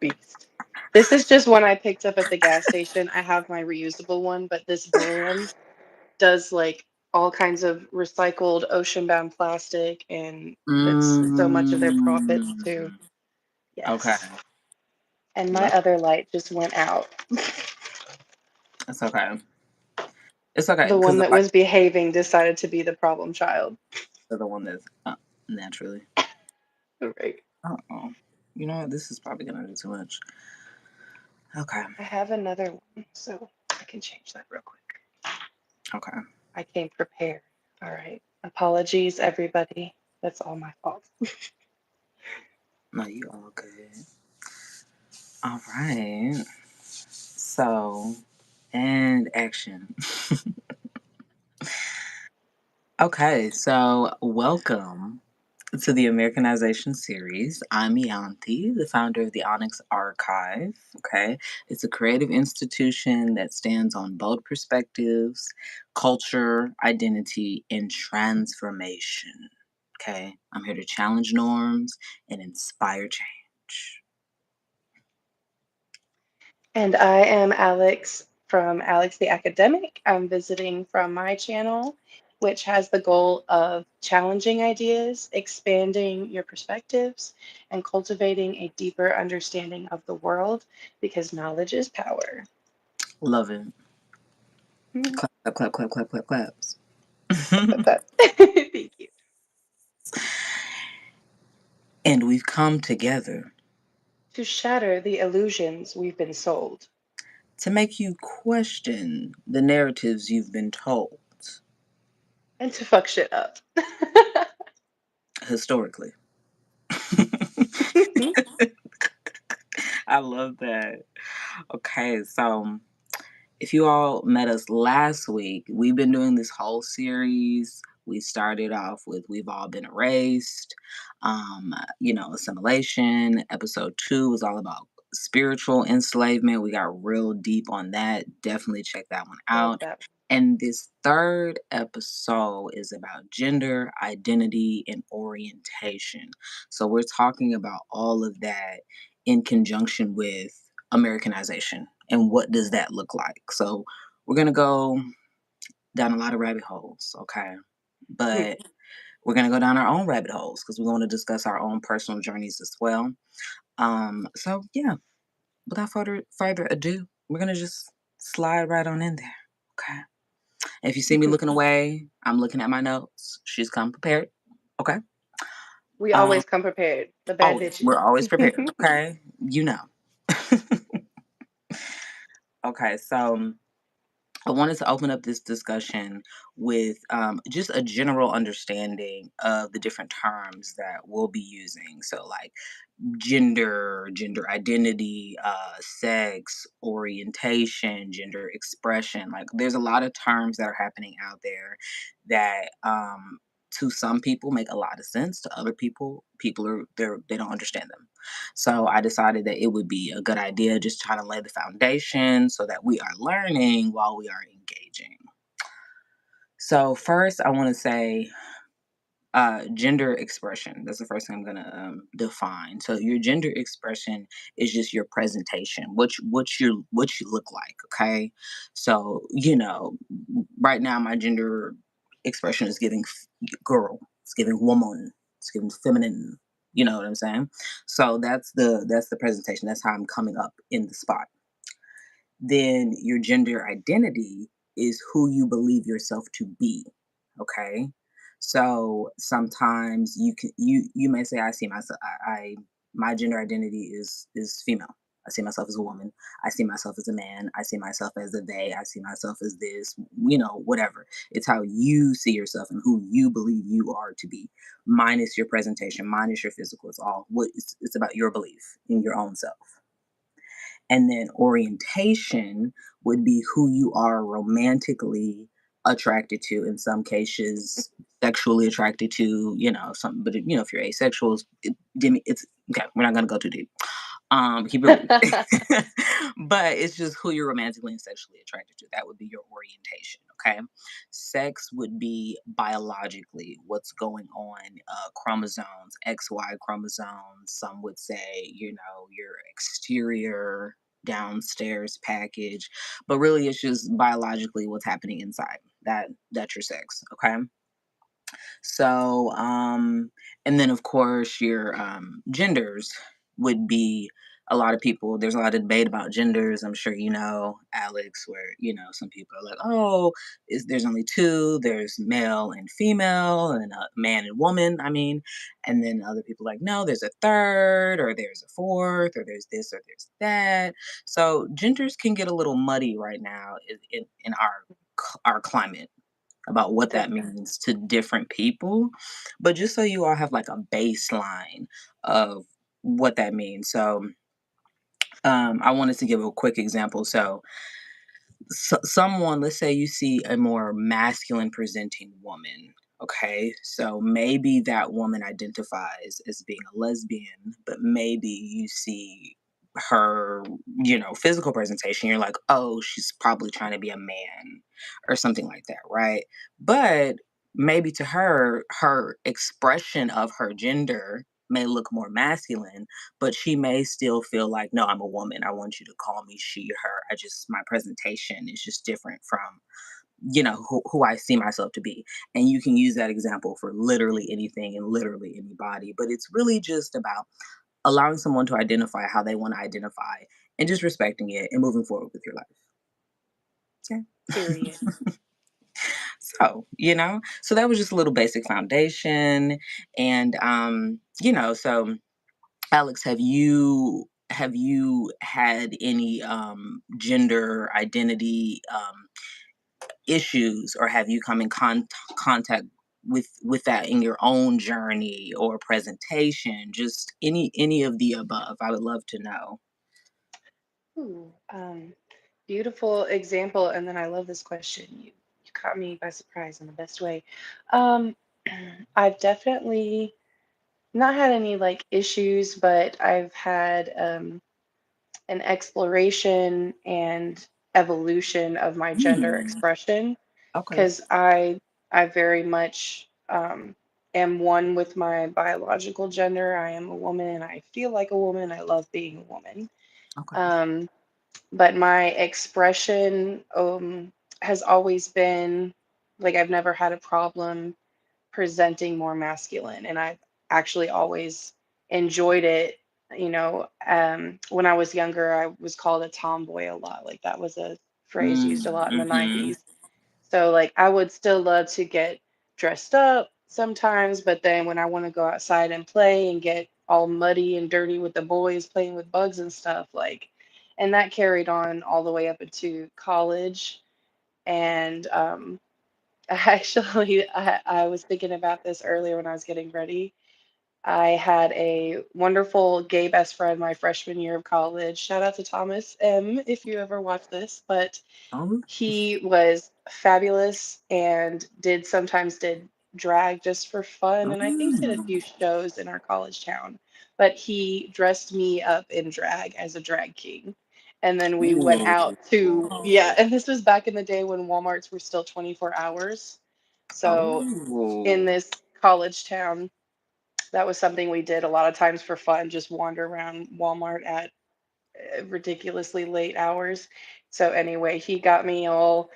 beast. This is just one I picked up at the gas station. I have my reusable one, but this brand does like all kinds of recycled ocean-bound plastic, and that's so much of their profits too. Mm, okay. Yes. And my Love. other light just went out. It's okay. It's okay The because one the that light was behaving decided to be the problem child. is the one that's naturally. Right. Uh-oh. You know what? This is probably gonna do too much. Okay. I have another one, so I can change that real quick. Okay. I came prepared. All right. Apologies, everybody. That's all my fault. No, you all good. All right. So, and action. Okay, so welcome to the Americanization Series. I'm Ianthe, the founder of the Onyx Archive. Okay, it's a creative institution that stands on bold perspectives, culture, identity, and transformation. Okay, I'm here to challenge norms and inspire change. And I am Alex from Alex the Academic. I'm visiting from my channel, which has the goal of challenging ideas, expanding your perspectives, and cultivating a deeper understanding of the world because knowledge is power. Love it. Mhm. Clap, clap, clap, clap, clap, claps. Clap, clap, clap. Thank you. And we've come together To shatter the illusions we've been sold. to make you question the narratives you've been told And to fuck shit up. historically. I love that. Okay, so if you all met us last week, we've been doing this whole series. We started off with We've All Been Erased, assimilation. Episode 2 was all about spiritual enslavement. We got real deep on that. Definitely check that one Love out. that. And this third episode is about gender, identity, and orientation. So we're talking about all of that in conjunction with Americanization and what does that look like. So we're going to go down a lot of rabbit holes, okay? But we're going to go down our own rabbit holes because we want to discuss our own personal journeys as well. So yeah, without further ado, we're going to just slide right on in there, okay? If you see me looking away, I'm looking at my notes. She's come prepared. Okay. We Um, always come prepared. The bad always. bitches. We're always prepared. Okay. You know. Okay. So I wanted to open up this discussion with just a general understanding of the different terms that we'll be using. So, like gender identity, sex, orientation, gender expression. Like, there's a lot of terms that are happening out there that, to some people make a lot of sense. To other people they don't understand them. So I decided that it would be a good idea just trying to lay the foundation so that we are learning while we are engaging. So first, I want to say gender expression. That's the first thing I'm gonna define. So your gender expression is just your presentation, what you look like. Okay, so right now my gender expression is giving girl, it's giving woman, it's giving feminine. You know what I'm saying? So that's the presentation. That's how I'm coming up in the spot. Then your gender identity is who you believe yourself to be. Okay. So sometimes you may say, I see myself, my gender identity is female. I see myself as a woman. I see myself as a man. I see myself as a they. I see myself as this, whatever. It's how you see yourself and who you believe you are to be, minus your presentation, minus your physical. It's about your belief in your own self. And then orientation would be who you are romantically attracted to, in some cases sexually attracted to, some, but if you're asexual, it's okay, we're not going to go too deep. He really but it's just who you're romantically and sexually attracted to. That would be your orientation, okay? Sex would be biologically what's going on, chromosomes, XY chromosomes. Some would say, your exterior downstairs package, but really it's just biologically what's happening inside. That's your sex, okay? So, and then of course your genders would be a lot of people. There's a lot of debate about genders. I'm sure you know, Alex, where some people are like, oh, there's only two. There's male and female, and man and woman. I mean, and then other people like, no, there's a third, or there's a fourth, or there's this, or there's that. So genders can get a little muddy right now in our climate about what that Definitely. means to different people. But just so you all have like a baseline of what that means. So I wanted to give a quick example. So someone, let's say you see a more masculine presenting woman. Okay, so maybe that woman identifies as being a lesbian, but maybe you see her, physical presentation. You're like, oh, she's probably trying to be a man or something like that, right? But maybe to her, her expression of her gender may look more masculine, but she may still feel like, no, I'm a woman. I want you to call me she, her. My presentation is just different from, who I see myself to be. And you can use that example for literally anything and literally anybody. But it's really just about allowing someone to identify how they want to identify and just respecting it and moving forward with your life. Okay. Period. So that was just a little basic foundation. And, so Alex, have you had any gender identity issues, or have you come in contact with that in your own journey or presentation? Just any of the above. I would love to know. Ooh, beautiful example. And then I love this question. You caught me by surprise in the best way. Um, I've definitely not had any like issues, but I've had an exploration and evolution of my gender Mm, expression okay. because I very much am one with my biological gender. I am a woman. I feel like a woman. I love being a woman. Okay. Um, but my expression has always been like I've never had a problem presenting more masculine, and I've actually always enjoyed it. When I was younger, I was called a tomboy a lot. Like that was a phrase used a lot in the Mm-hmm. 90s. So like I would still love to get dressed up sometimes, but then when I want to go outside and play and get all muddy and dirty with the boys playing with bugs and stuff, like, and that carried on all the way up into college. And actually, I was thinking about this earlier when I was getting ready. I had a wonderful gay best friend my freshman year of college. Shout out to Thomas M. if you ever watch this, but Oh. he was fabulous and did sometimes drag just for fun, and I think did a Mm. few shows in our college town. But he dressed me up in drag as a drag king. And then we went Ooh. out to, yeah, and this was back in the day when Walmarts were still 24 hours. So in Oh. this college town, that was something we did a lot of times for fun, just wander around Walmart at ridiculously late hours. So anyway, he got me all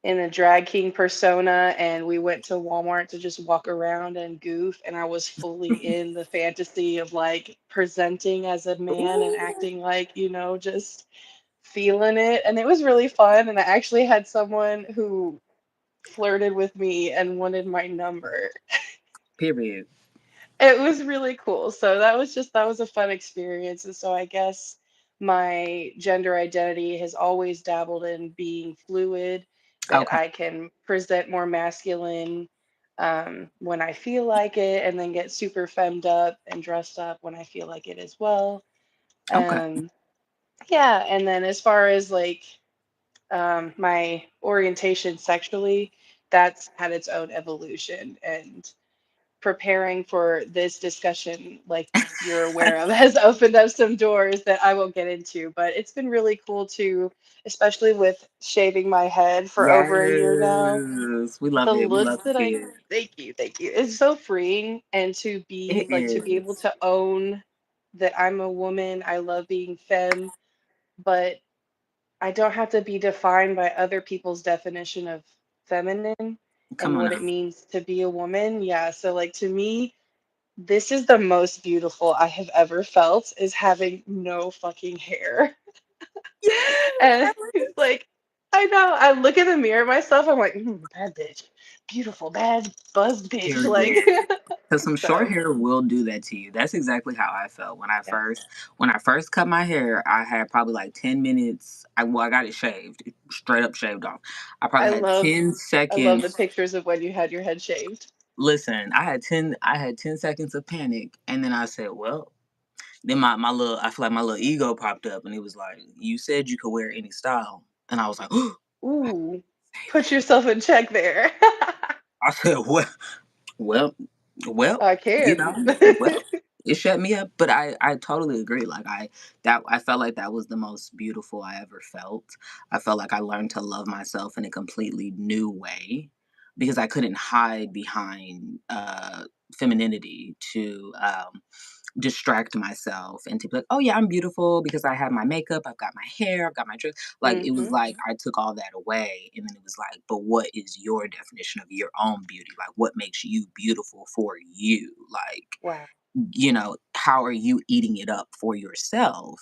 in a drag king persona, and we went to Walmart to just walk around and goof, and I was fully in the fantasy of like presenting as a man and Ooh. acting like, just feeling it, and it was really fun. And I actually had someone who flirted with me and wanted my number. Period. It was really cool. So that was a fun experience. And so I guess my gender identity has always dabbled in being fluid, that Okay. I can present more masculine when I feel like it, and then get super femmed up and dressed up when I feel like it as well. Okay. Um, yeah, and then as far as like my orientation sexually, that's had its own evolution. And preparing for this discussion, like you're aware of, has opened up some doors that I will get into. But it's been really cool to, especially with shaving my head for over a year now. Yes, we love The it. We looks love to that see I it. thank you. It's so freeing, and It to be able is. to own that I'm a woman. I love being femme, but I don't have to be defined by other people's definition of feminine Come and on what it now. means to be a woman. Yeah, so like to me, this is the most beautiful I have ever felt is having no fucking hair. Yes, And it's like, I know, I look in the mirror myself, I'm like, bad bitch, beautiful, bad buzzed bitch. Like, period. Because some short so hair will do that to you. That's exactly how I felt yes, when I first cut my hair. I had probably like 10 minutes. I got it shaved, straight up shaved off. I I probably had love, 10 I love the seconds. pictures of when you had your head shaved. Listen, I had 10 seconds of panic, and then I said, well, then my little I feel like my little ego popped up, and it was like, you said you could wear any style, and I was like, oh, Ooh, say put yourself in check there. that. I said, well, well, I you can. know, well, it shut me up. But I totally agree. Like I felt like that was the most beautiful I ever felt. I felt like I learned to love myself in a completely new way because I couldn't hide behind femininity to distract myself and to be like, oh yeah, I'm beautiful because I have my makeup, I've got my hair, I've got my dress. Like it was Hmm. like I took all that away, and then it was like, but what is your definition of your own beauty? Like what makes you beautiful for you? Like, Wow, how are you eating it up for yourself?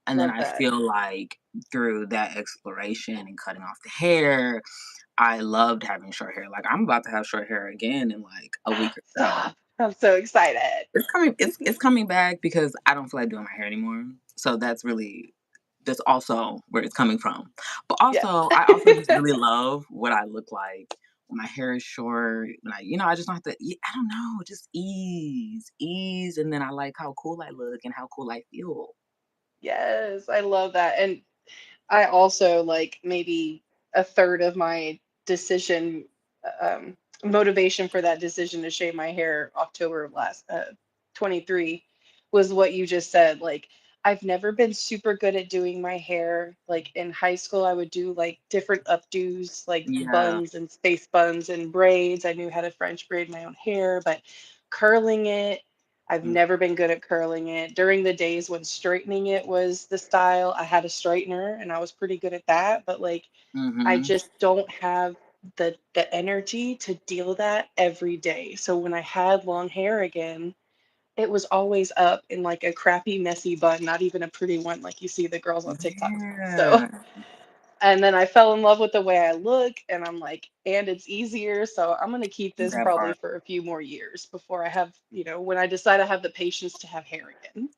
And then love I that. feel like through that exploration and cutting off the hair, I loved having short hair. Like I'm about to have short hair again in like a week or so. Stop. I'm so excited. It's coming back because I don't feel like doing my hair anymore. So that's also where it's coming from. But Yes. also I also just really love what I look like when my hair is short. When I just don't have to I don't know, just ease, and then I like how cool I look and how cool I feel. Yes, I love that. And I also like maybe a third of my decision, motivation for that decision to shave my hair October of last 23 was what you just said. Like I've never been super good at doing my hair. Like in high school, I would do like different updos, like Yeah. buns and space buns and braids. I knew how to French braid my own hair, but curling it, I've never been good at curling it. During the days when straightening it was the style, I had a straightener and I was pretty good at that, but like I Mm-hmm. just don't have the energy to deal with that every day. So when I had long hair again, it was always up in like a crappy messy bun, not even a pretty one like you see the girls on TikTok do. So Yeah. and then I fell in love with the way I look, and I'm like, and it's easier. So I'm going to keep this That probably part. for a few more years before I have, when I decide I have the patience to have hair again.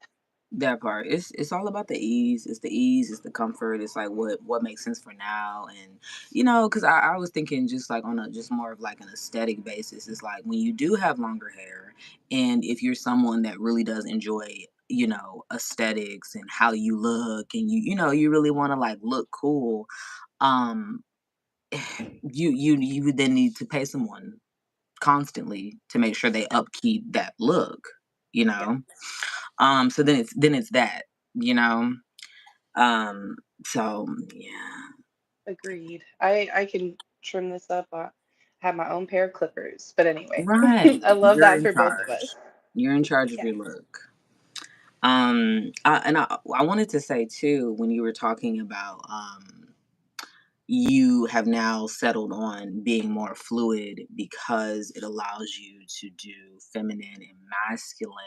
That part. It's all about the ease. It's the ease. It's the comfort. It's like what makes sense for now, and because I was thinking just like on a just more of like an aesthetic basis. It's like when you do have longer hair, and if you're someone that really does enjoy aesthetics and how you look, and you really want to like look cool, um, you would then need to pay someone constantly to make sure they upkeep that look. You Yeah, know so then it's that, you know? So yeah. agreed. I can trim this up. I have my own pair of clippers. But anyway, Right. I love You're that in for both of charge. us. You're in charge of Yeah. your look. I wanted to say too, when you were talking about you have now settled on being more fluid because it allows you to do feminine and masculine.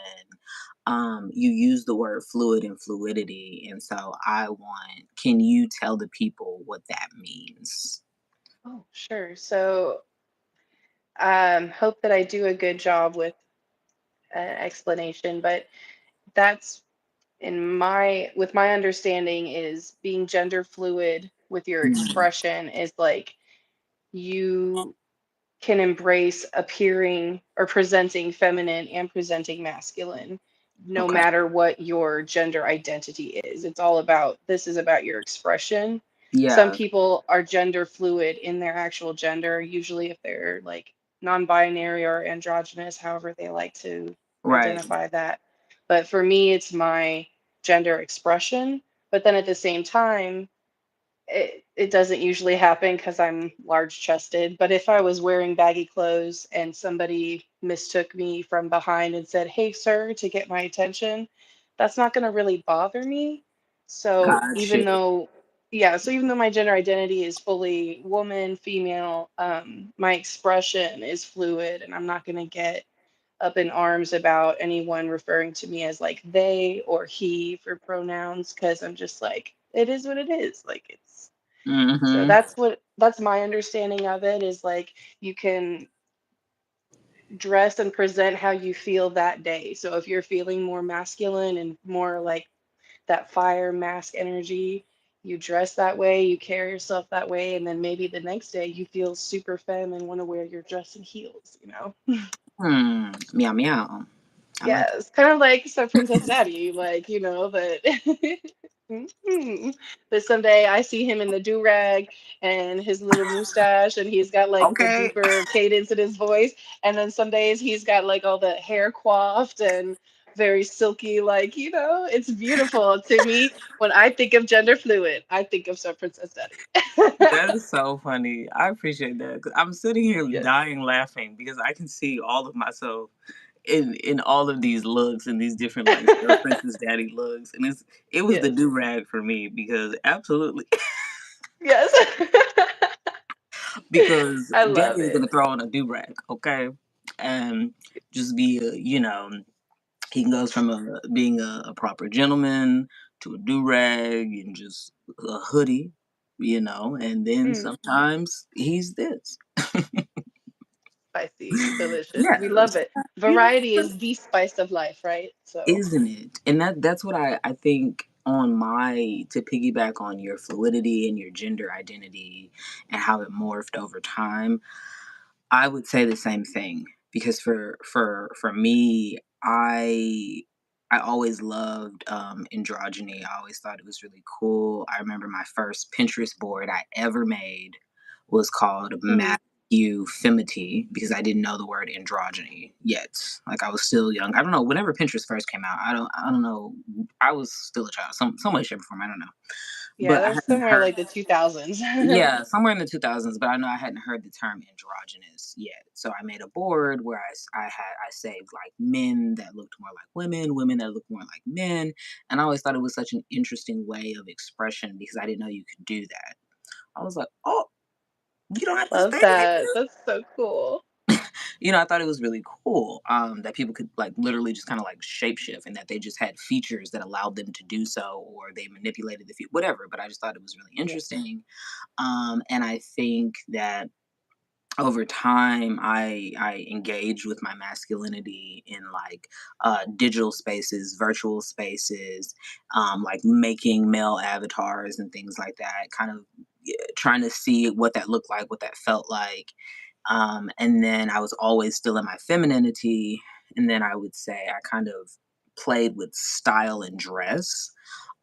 You use the word fluid and fluidity, and so can you tell the people what that means? Oh, sure. So hope that I do a good job with an explanation, but that's in my with my understanding is being gender fluid with your Mm, expression is like you can embrace appearing or presenting feminine and presenting masculine no okay. matter what your gender identity is. It's all about this is about your expression. Some Yeah. people are gender fluid in their actual gender, usually if they're like non-binary or androgynous, however they like to Right. identify that. But for me, it's my gender expression. But then at the same time, it doesn't usually happen because I'm large chested. But if I was wearing baggy clothes and somebody mistook me from behind and said, "Hey, sir," to get my attention, that's not going to really bother me. So Gotcha. even though, yeah, so even though my gender identity is fully woman, female, my expression is fluid, and I'm not going to get up in arms about anyone referring to me as like they or he for pronouns because I'm just like, it is what it is. Like it's so Mm-hmm. that's my understanding of it is like you can dress and present how you feel that day. So if you're feeling more masculine and more like that fire mask energy, you dress that way, you carry yourself that way, and then maybe the next day you feel super femme and want to wear your dress and heels, you know? Hmm. Meow meow. I like Yeah, it's kind of like some Princess Daddy, like, you know, but Mhm. But someday I see him in the do-rag and his little mustache, and he's got it. like the Okay. deeper cadence in his voice. And then some days he's got like all the hair coiffed and very silky, like, you know, it's beautiful to me. When I think of gender fluid, I think of some Princess Daddy. That is so funny. I appreciate that. 'Cause I'm sitting here Yes, dying laughing because I can see all of myself in all of these looks and these different like Princess Daddy looks, and it was the yes, do rag for me because absolutely yes. because I Daddy love is gonna it. throw on a do rag, okay, and just be a he goes from being a proper gentleman to a do rag and just a hoodie, and then Mm. sometimes he's this. Spicy, delicious. Yeah, We love it. Variety so is the spice of life, right? So isn't it? And that's what I think on my to piggyback on your fluidity and your gender identity and how it morphed over time. I would say the same thing because for me, I always loved androgyny. I always thought it was really cool. I remember my first Pinterest board I ever made was called mhm. Masculinity because I didn't know the word androgyny yet. Like I was still young. I don't know. Whenever Pinterest first came out, I don't know. I was still a child. Some way, shape, or form. I don't know. Yeah, But I that's hadn't somewhere heard. like the 2000s. Yeah, somewhere in the 2000s, but I know I hadn't heard the term androgynous yet. So I made a board where I saved like men that looked more like women, women that looked more like men, and I always thought it was such an interesting way of expression because I didn't know you could do that. I was like, "Oh, you don't have to Love stay like that. this." That's so cool. I thought it was really cool that people could like literally just kind of like shapeshift and that they just had features that allowed them to do so or they manipulated whatever. But I just thought it was really Yeah. interesting. And I think that over time I engaged with my masculinity in like digital spaces, virtual spaces, like making male avatars and things like that, kind of trying to see what that looked like, what that felt like. And then I was always still in my femininity, and then I would say I kind of played with style and dress.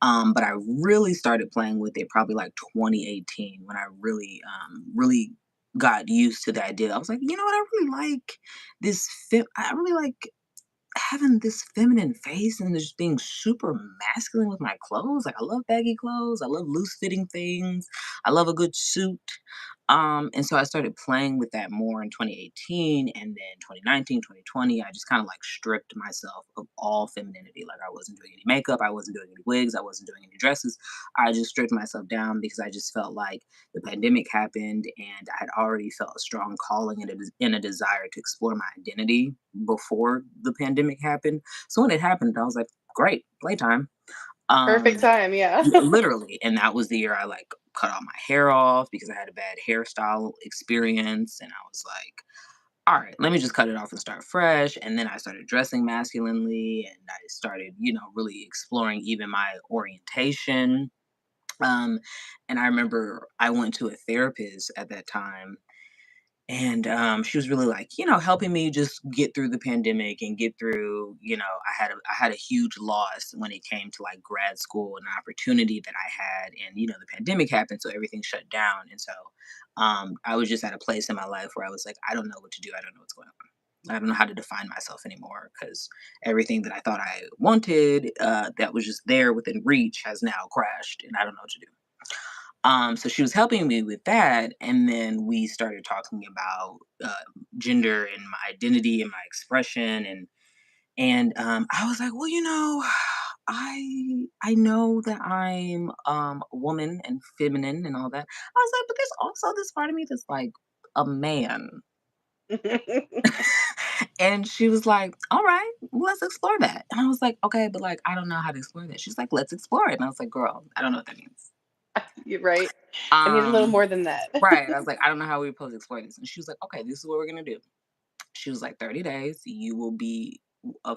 But I really started playing with it probably like 2018 when I really got used to the idea. I was like, you know what? I really like I really like having this feminine face and just being super masculine with my clothes. Like I love baggy clothes. I love loose fitting things. I love a good suit. And so I started playing with that more in 2018 and then 2019, 2020. I just kind of like stripped myself of all femininity. Like I wasn't doing any makeup. I wasn't doing any wigs. I wasn't doing any dresses. I just stripped myself down because I just felt like the pandemic happened and I had already felt a strong calling and a desire to explore my identity before the pandemic happened. So when it happened, I was like, great, playtime. Perfect Um, time, yeah. yeah, literally. And that was the year I like cut all my hair off because I had a bad hairstyle experience. And I was like, all right, let me just cut it off and start fresh. And then I started dressing masculinely and I started, really exploring even my orientation. Um, and I remember I went to a therapist at that time And she was really like, helping me just get through the pandemic and get through, I had a huge loss when it came to like grad school and opportunity that I had. And the pandemic happened, so everything shut down. And so I was just at a place in my life where I was like, I don't know what to do. I don't know what's going on. I don't know how to define myself anymore, because everything that I thought I wanted, that was just there within reach, has now crashed, and I don't know what to do. So she was helping me with that, and then we started talking about gender and my identity and my expression, and I was like, well, I know that I'm a woman and feminine and all that. I was like, but there's also this part of me that's like a man. And she was like, all right, let's explore that. And I was like, okay, but like I don't know how to explore that. She's like, let's explore it. And I was like, girl, I don't know what that means. You're right. I need a little Um, more than that. Right. I was like, I don't know how we're supposed to explore this. And she was like, okay, this is what we're gonna do. She was like, 30 days, you will be a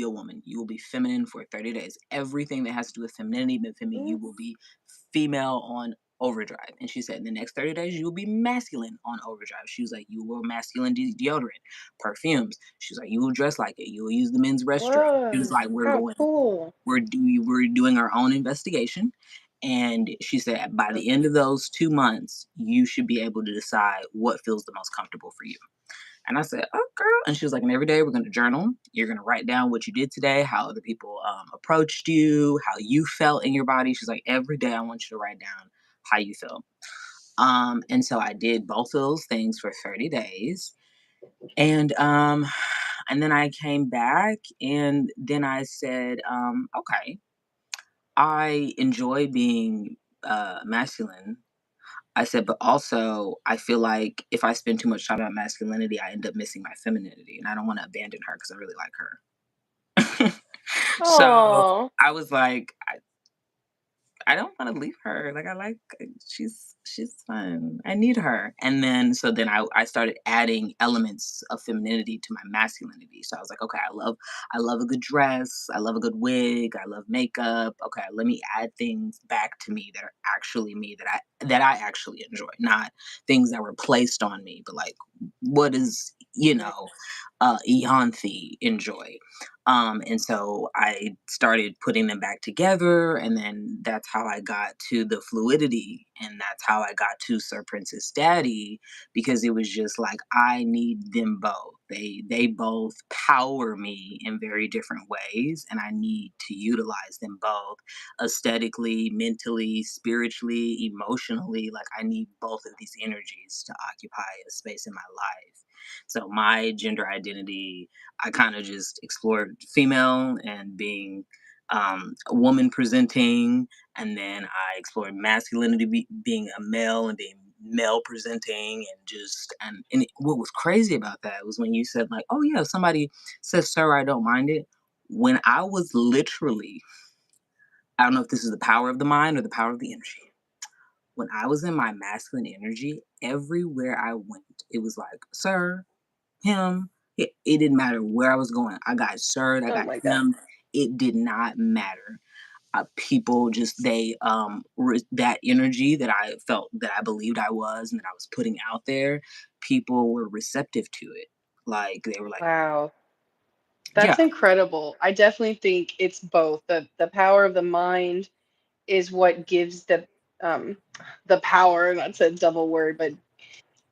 woman. You will be feminine for 30 days. Everything that has to do with femininity and feminine, you Mm. will be female on overdrive. And she said, in the next 30 days, you will be masculine on overdrive. She was like, you will wear masculine deodorant, perfumes. She was like, you will dress like it. You will use the men's restroom. She was Whoa, like, how cool. we're doing our own investigation. And she said, by the end Okay. of those 2 months, you should be able to decide what feels the most comfortable for you. And I said, oh, girl. And she was like, and every day we're going to journal. You're going to write down what you did today, how other people approached you, how you felt in your body. She's like, every day I want you to write down how you feel. And so I did both of those things for 30 days. And then I came back, and then I said, okay, I enjoy being masculine. I said, but also I feel like if I spend too much time on masculinity, I end up missing my femininity, and I don't want to abandon her because I really like her. So Oh, I was like, I don't want to leave her. Like, I like, she's fun. I need her. And then I started adding elements of femininity to my masculinity. So I was like, okay, I love a good dress. I love a good wig. I love makeup. Okay, let me add things back to me that are actually me, that I actually enjoy, not things that were placed on me, but like, what does Ianthe enjoy? And so I started putting them back together, and then that's how I got to the fluidity, and that's how I got to Sir Princess Daddy, because it was just like I need them both. They both power me in very different ways, and I need to utilize them both aesthetically, mentally, spiritually, emotionally. Like I need both of these energies to occupy a space in my life. So my gender identity, I kind of just explored female and being a woman presenting, and then I explored masculinity, being a male and being male presenting, what was crazy about that was when you said like, oh yeah, if somebody says sir, I don't mind it. When I was literally, I don't know if this is the power of the mind or the power of the energy. When I was in my masculine energy, everywhere I went, it was like, sir, him. It didn't matter where I was going. I got served, I oh got my God. him. It did not matter. People just that energy that I felt, that I believed I was, and that I was putting out there, people were receptive to it. Like they were like, Wow. yeah, That's incredible. I definitely think it's both. The power of the mind is what gives um the power, that's a double word, but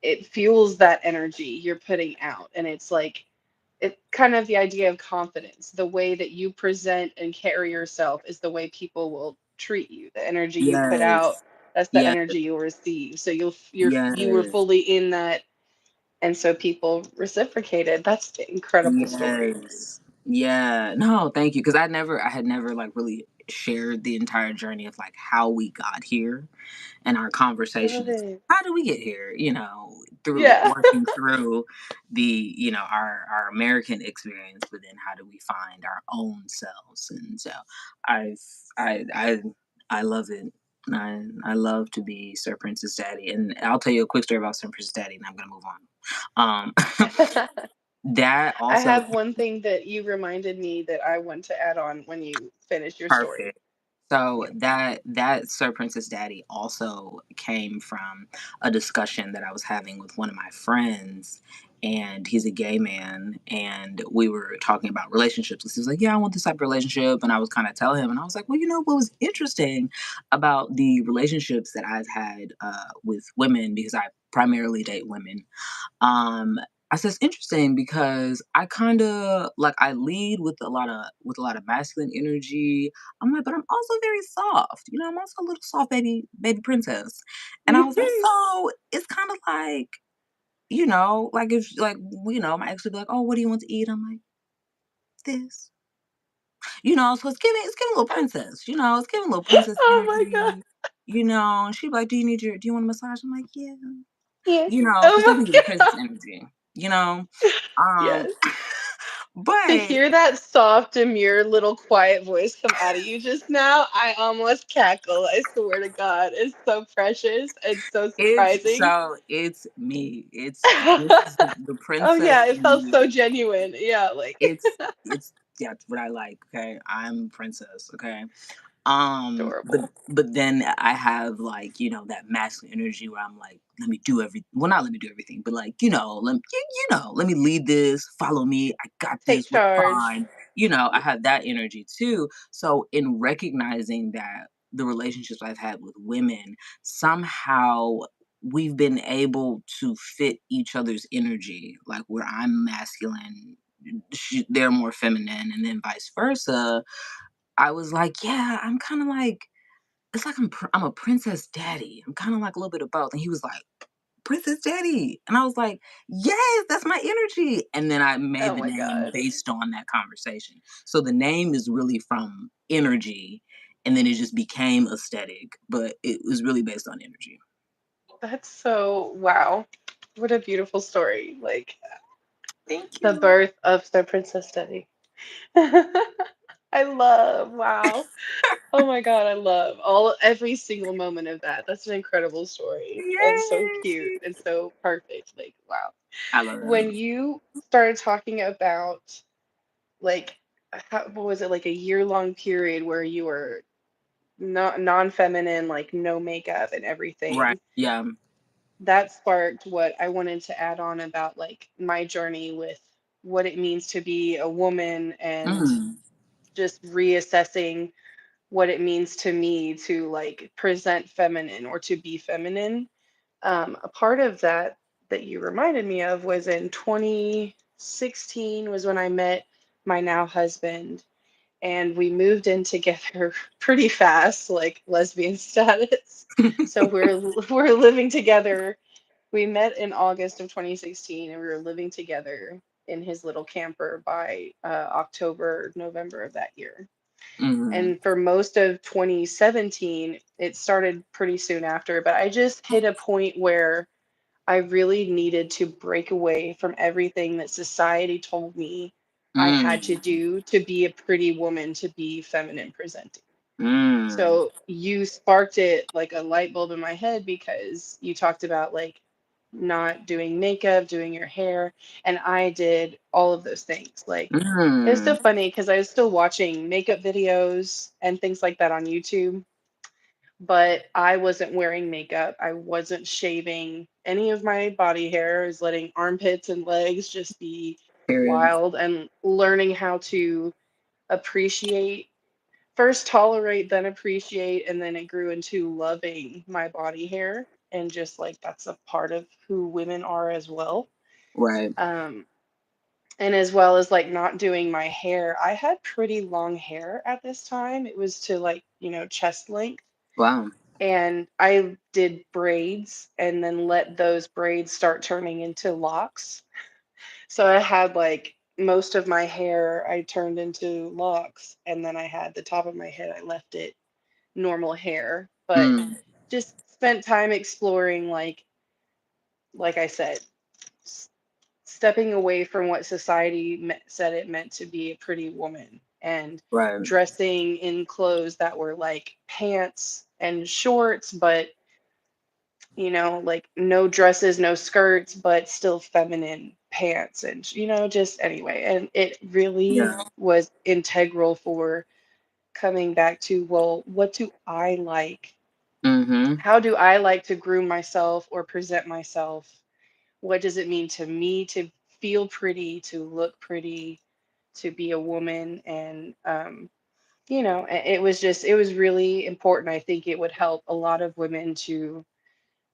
it fuels that energy you're putting out. And it's like it kind of the idea of confidence. The way that you present and carry yourself is the way people will treat you. The energy you put out, yes, that's the yes, energy you'll receive. So you were yes, fully in that, and so people reciprocated. That's an incredible story. yes, yeah. No, thank you, because I had never like really shared the entire journey of like how we got here, and our conversation is, Good. how do we get here, through Yeah. working through our American experience, but then how do we find our own selves? And so i've I love it. I love to be Sir Princess Daddy, and I'll tell you a quick story about Sir Princess Daddy, and I'm gonna move on. That I also have one thing that you reminded me that I want to add on when you finish your story. perfect. So Yeah. that Sir Princess Daddy also came from a discussion that I was having with one of my friends, and he's a gay man, and we were talking about relationships. He was like, "Yeah, I want this type of relationship," and I was kind of telling him, and I was like, "Well, you know what was interesting about the relationships that I've had with women, because I primarily date women, um, I said it's interesting because I kind of like I lead with a lot of masculine energy. I'm like, but I'm also very soft. You know, I'm also a little soft baby princess. And I was like, so it's kind of like, like if like my ex would be like, oh, what do you want to eat? I'm like, this. So it's giving a little princess, it's giving a little princess Oh my god. energy, and she'd be like, do you want a massage? I'm like, yeah. Yes. Because Oh definitely my the princess god. energy, you know? Um, Yes. To but hear that soft, demure little quiet voice come out of you just now, I almost cackle. I swear to God. It's so precious and so surprising. it's me. This is the Oh princess yeah, it in felt so me. genuine. Yeah, like It's yeah, it's what I like, okay? I'm princess, okay? But adorable. then I have like, that masculine energy where I'm like, let me do not let me do everything, but like, let me lead this, follow me, I got Take this, we're charge. fine. I have that energy too. So in recognizing that the relationships I've had with women, somehow we've been able to fit each other's energy, like where I'm masculine, they're more feminine, and then vice versa. I was like, yeah, I'm kind of like, it's like I'm a princess daddy. I'm kind of like a little bit of both. And he was like, princess daddy. And I was like, yes, that's my energy. And then I made Oh the my name God. based on that conversation. So the name is really from energy. And then it just became aesthetic, but it was really based on energy. That's so wow. What a beautiful story. Like Thank the you. birth of the Princess Study. Wow. Oh my God, I love every single moment of that. That's an incredible story and so cute Yay. and so perfect. Like, wow. I love When that. you started talking about like what was it, like a year-long period where you were not non-feminine, like no makeup and Right. everything, Yeah. that sparked what I wanted to add on about like my journey with what it means to be a woman and Mm. just reassessing what it means to me to like present feminine or to be feminine. A part of that that you reminded me of was in 2016 was when I met my now husband, and we moved in together pretty fast, like lesbian status. So we're living together. We met in August of 2016, and we were living together in his little camper by October, November of that year. Mm. And for most of 2017, it started pretty soon after, but I just hit a point where I really needed to break away from everything that society told me I had to Mm. do to be a pretty woman, to be feminine presenting. Mm. So you sparked it like a light bulb in my head because you talked about like not doing makeup, doing your hair, and I did all of those things. Like it was Mm. so funny because I was still watching makeup videos and things like that on YouTube, but I wasn't wearing makeup. I wasn't shaving any of my body hair. I was letting armpits and legs just be Period. wild and learning how to appreciate, first tolerate, then appreciate, and then it grew into loving my body hair and just like that's a part of who women are as well. Right. Um, and as well as like not doing my hair. I had pretty long hair at this time. It was to like, chest length. Wow. And I did braids and then let those braids start turning into locks. So I had like most of my hair I turned into locks, and then I had the top of my head I left it normal hair, but Mm. just spent time exploring like I said, s- stepping away from what society said it meant to be a pretty woman and Right. dressing in clothes that were like pants and shorts, but like no dresses, no skirts, but still feminine pants and just anyway. And it really Yeah. was integral for coming back to, well, what do I like? Mm-hmm. How do I like to groom myself or present myself? What does it mean to me to feel pretty, to look pretty, to be a woman? And it was just, it was really important. I think it would help a lot of women to,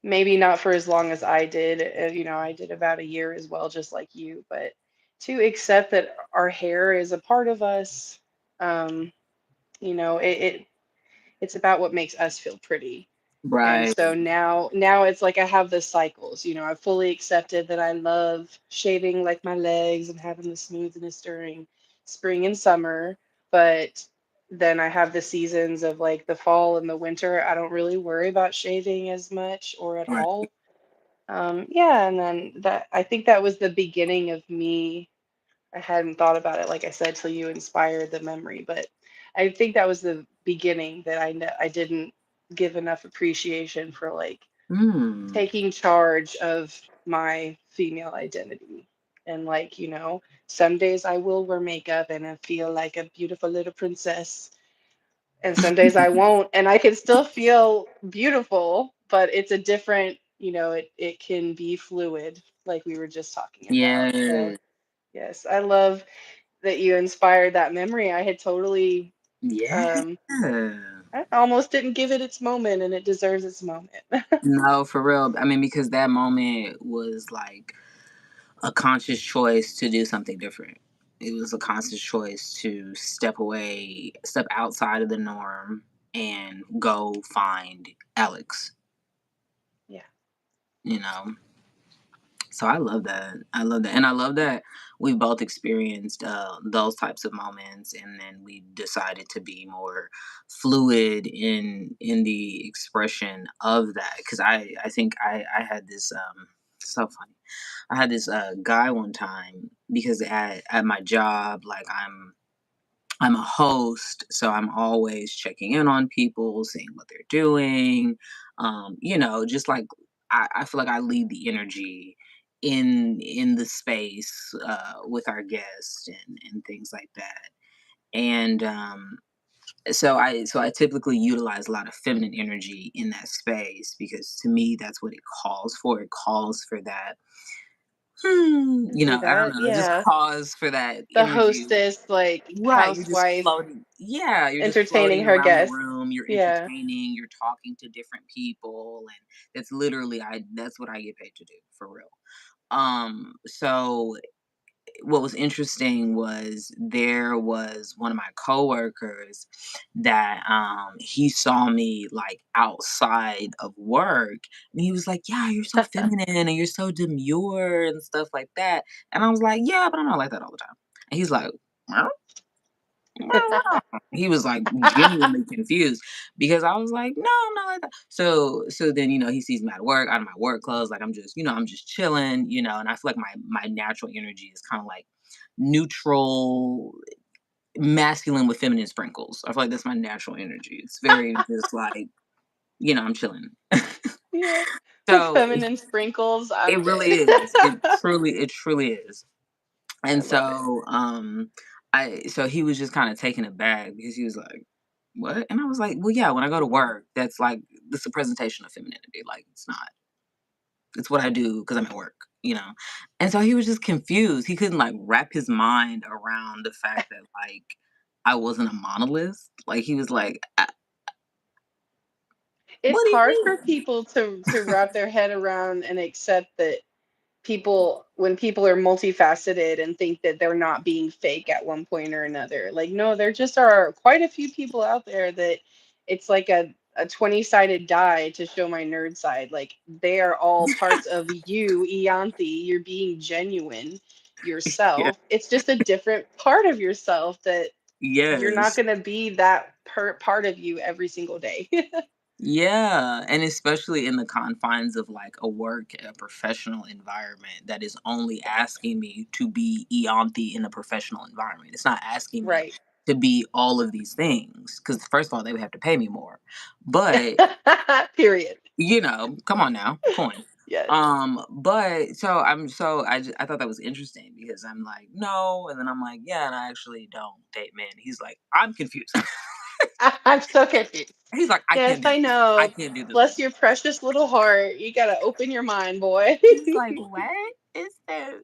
maybe not for as long as I did. I did about a year as well, just like you, but to accept that our hair is a part of us. Um, it's about what makes us feel pretty. And Right. so now it's like I have the cycles. I've fully accepted that I love shaving like my legs and having the smoothness during spring and summer, but then I have the seasons of like the fall and the winter. I don't really worry about shaving as much or at Right. all. Yeah, and then that, I think that was the beginning of me. I hadn't thought about it, like I said, till you inspired the memory. But I think that was the beginning that I didn't give enough appreciation for, like, Mm. taking charge of my female identity. And, like, some days I will wear makeup and I feel like a beautiful little princess. And some days I won't, and I can still feel beautiful, but it's a different, it can be fluid, like we were just talking about. So Yeah. yes, I love that you inspired that memory. I had totally, Yeah. um, I almost didn't give it its moment, and it deserves its moment. No, for real. I mean, because that moment was like a conscious choice to do something different. It was a conscious choice to step away, step outside of the norm, and go find Alex, Yeah, you know? So I love that. I love that. And I love that we both experienced those types of moments, and then we decided to be more fluid in the expression of that. Because I think I had this so funny. I had this guy one time because at my job, like I'm a host, so I'm always checking in on people, seeing what they're doing. Just like I feel like I lead the energy in the space with our guests and things like that. And so I typically utilize a lot of feminine energy in that space because to me that's what it calls for. It calls for that. I see I don't that. know. It just Yeah, calls for that the energy. hostess, like Right, you're just housewife, floating. Yeah, you're just entertaining floating her around the guests. room, you're Yeah. entertaining, you're talking to different people, and that's literally that's what I get paid to do, for real. So what was interesting was there was one of my coworkers that he saw me like outside of work, and he was like, "Yeah, you're so feminine and you're so demure and stuff like that." And I was like, "Yeah, but I'm not like that all the time." And he's like, he was like genuinely confused because I was like, "No, I'm not like that." So then he sees me at work, out of my work clothes, like I'm just chilling, and I feel like my natural energy is kind of like neutral, masculine with feminine sprinkles. I feel like that's my natural energy. It's very just like, I'm chilling. Yeah. The So feminine sprinkles, I'm it really dead. is. It truly is. I And love it. so he was just kind of taken aback because he was like, "What?" And I was like, "Well, yeah, when I go to work, that's a presentation of femininity. Like it's what I do because I'm at work." And so he was just confused. He couldn't like wrap his mind around the fact that like I wasn't a monolith. Like he was like, It's "What do you hard for mean?" people to wrap their head around and accept that when people are multifaceted and think that they're not being fake at one point or another. Like, no, there just are quite a few people out there that it's like a 20-sided die to show my nerd side. Like, they are all parts of you, Ianthe. You're being genuine Yeah. yourself. It's just a different part of yourself that you're not Yes. going to be that part of you every single day. Yeah, and especially in the confines of like a professional environment that is only asking me to be Ianthe in a professional environment. It's not asking me Right. to be all of these things because first of all, they would have to pay me more. But Period. come on now, coin. Yes. But I thought that was interesting because I'm like, no, and then I'm like, yeah, and I actually don't date men. He's like, I'm confused. I'm so confused. He's like, I Yes, can't do I this. I know. can't do this with Bless you. your precious little heart. You gotta open your mind, boy. He's like, what is this?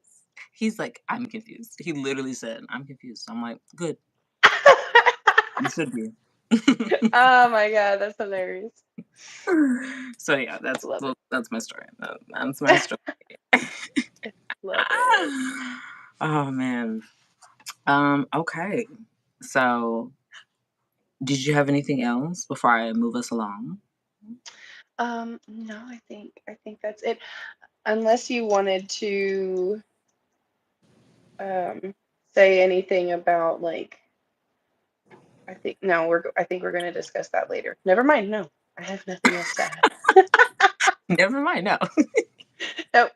He's like, I'm confused. He literally said, I'm confused. I'm like, good. You should be. Oh my god, that's hilarious. So yeah, Love it. that's my story. That's my story. Love it. Oh man. Okay. So did you have anything else before I move us along? No, I think that's it. Unless you wanted to um say anything about like I think we're gonna discuss that later. Never mind, no. I have nothing else to add. Never mind. No. Nope.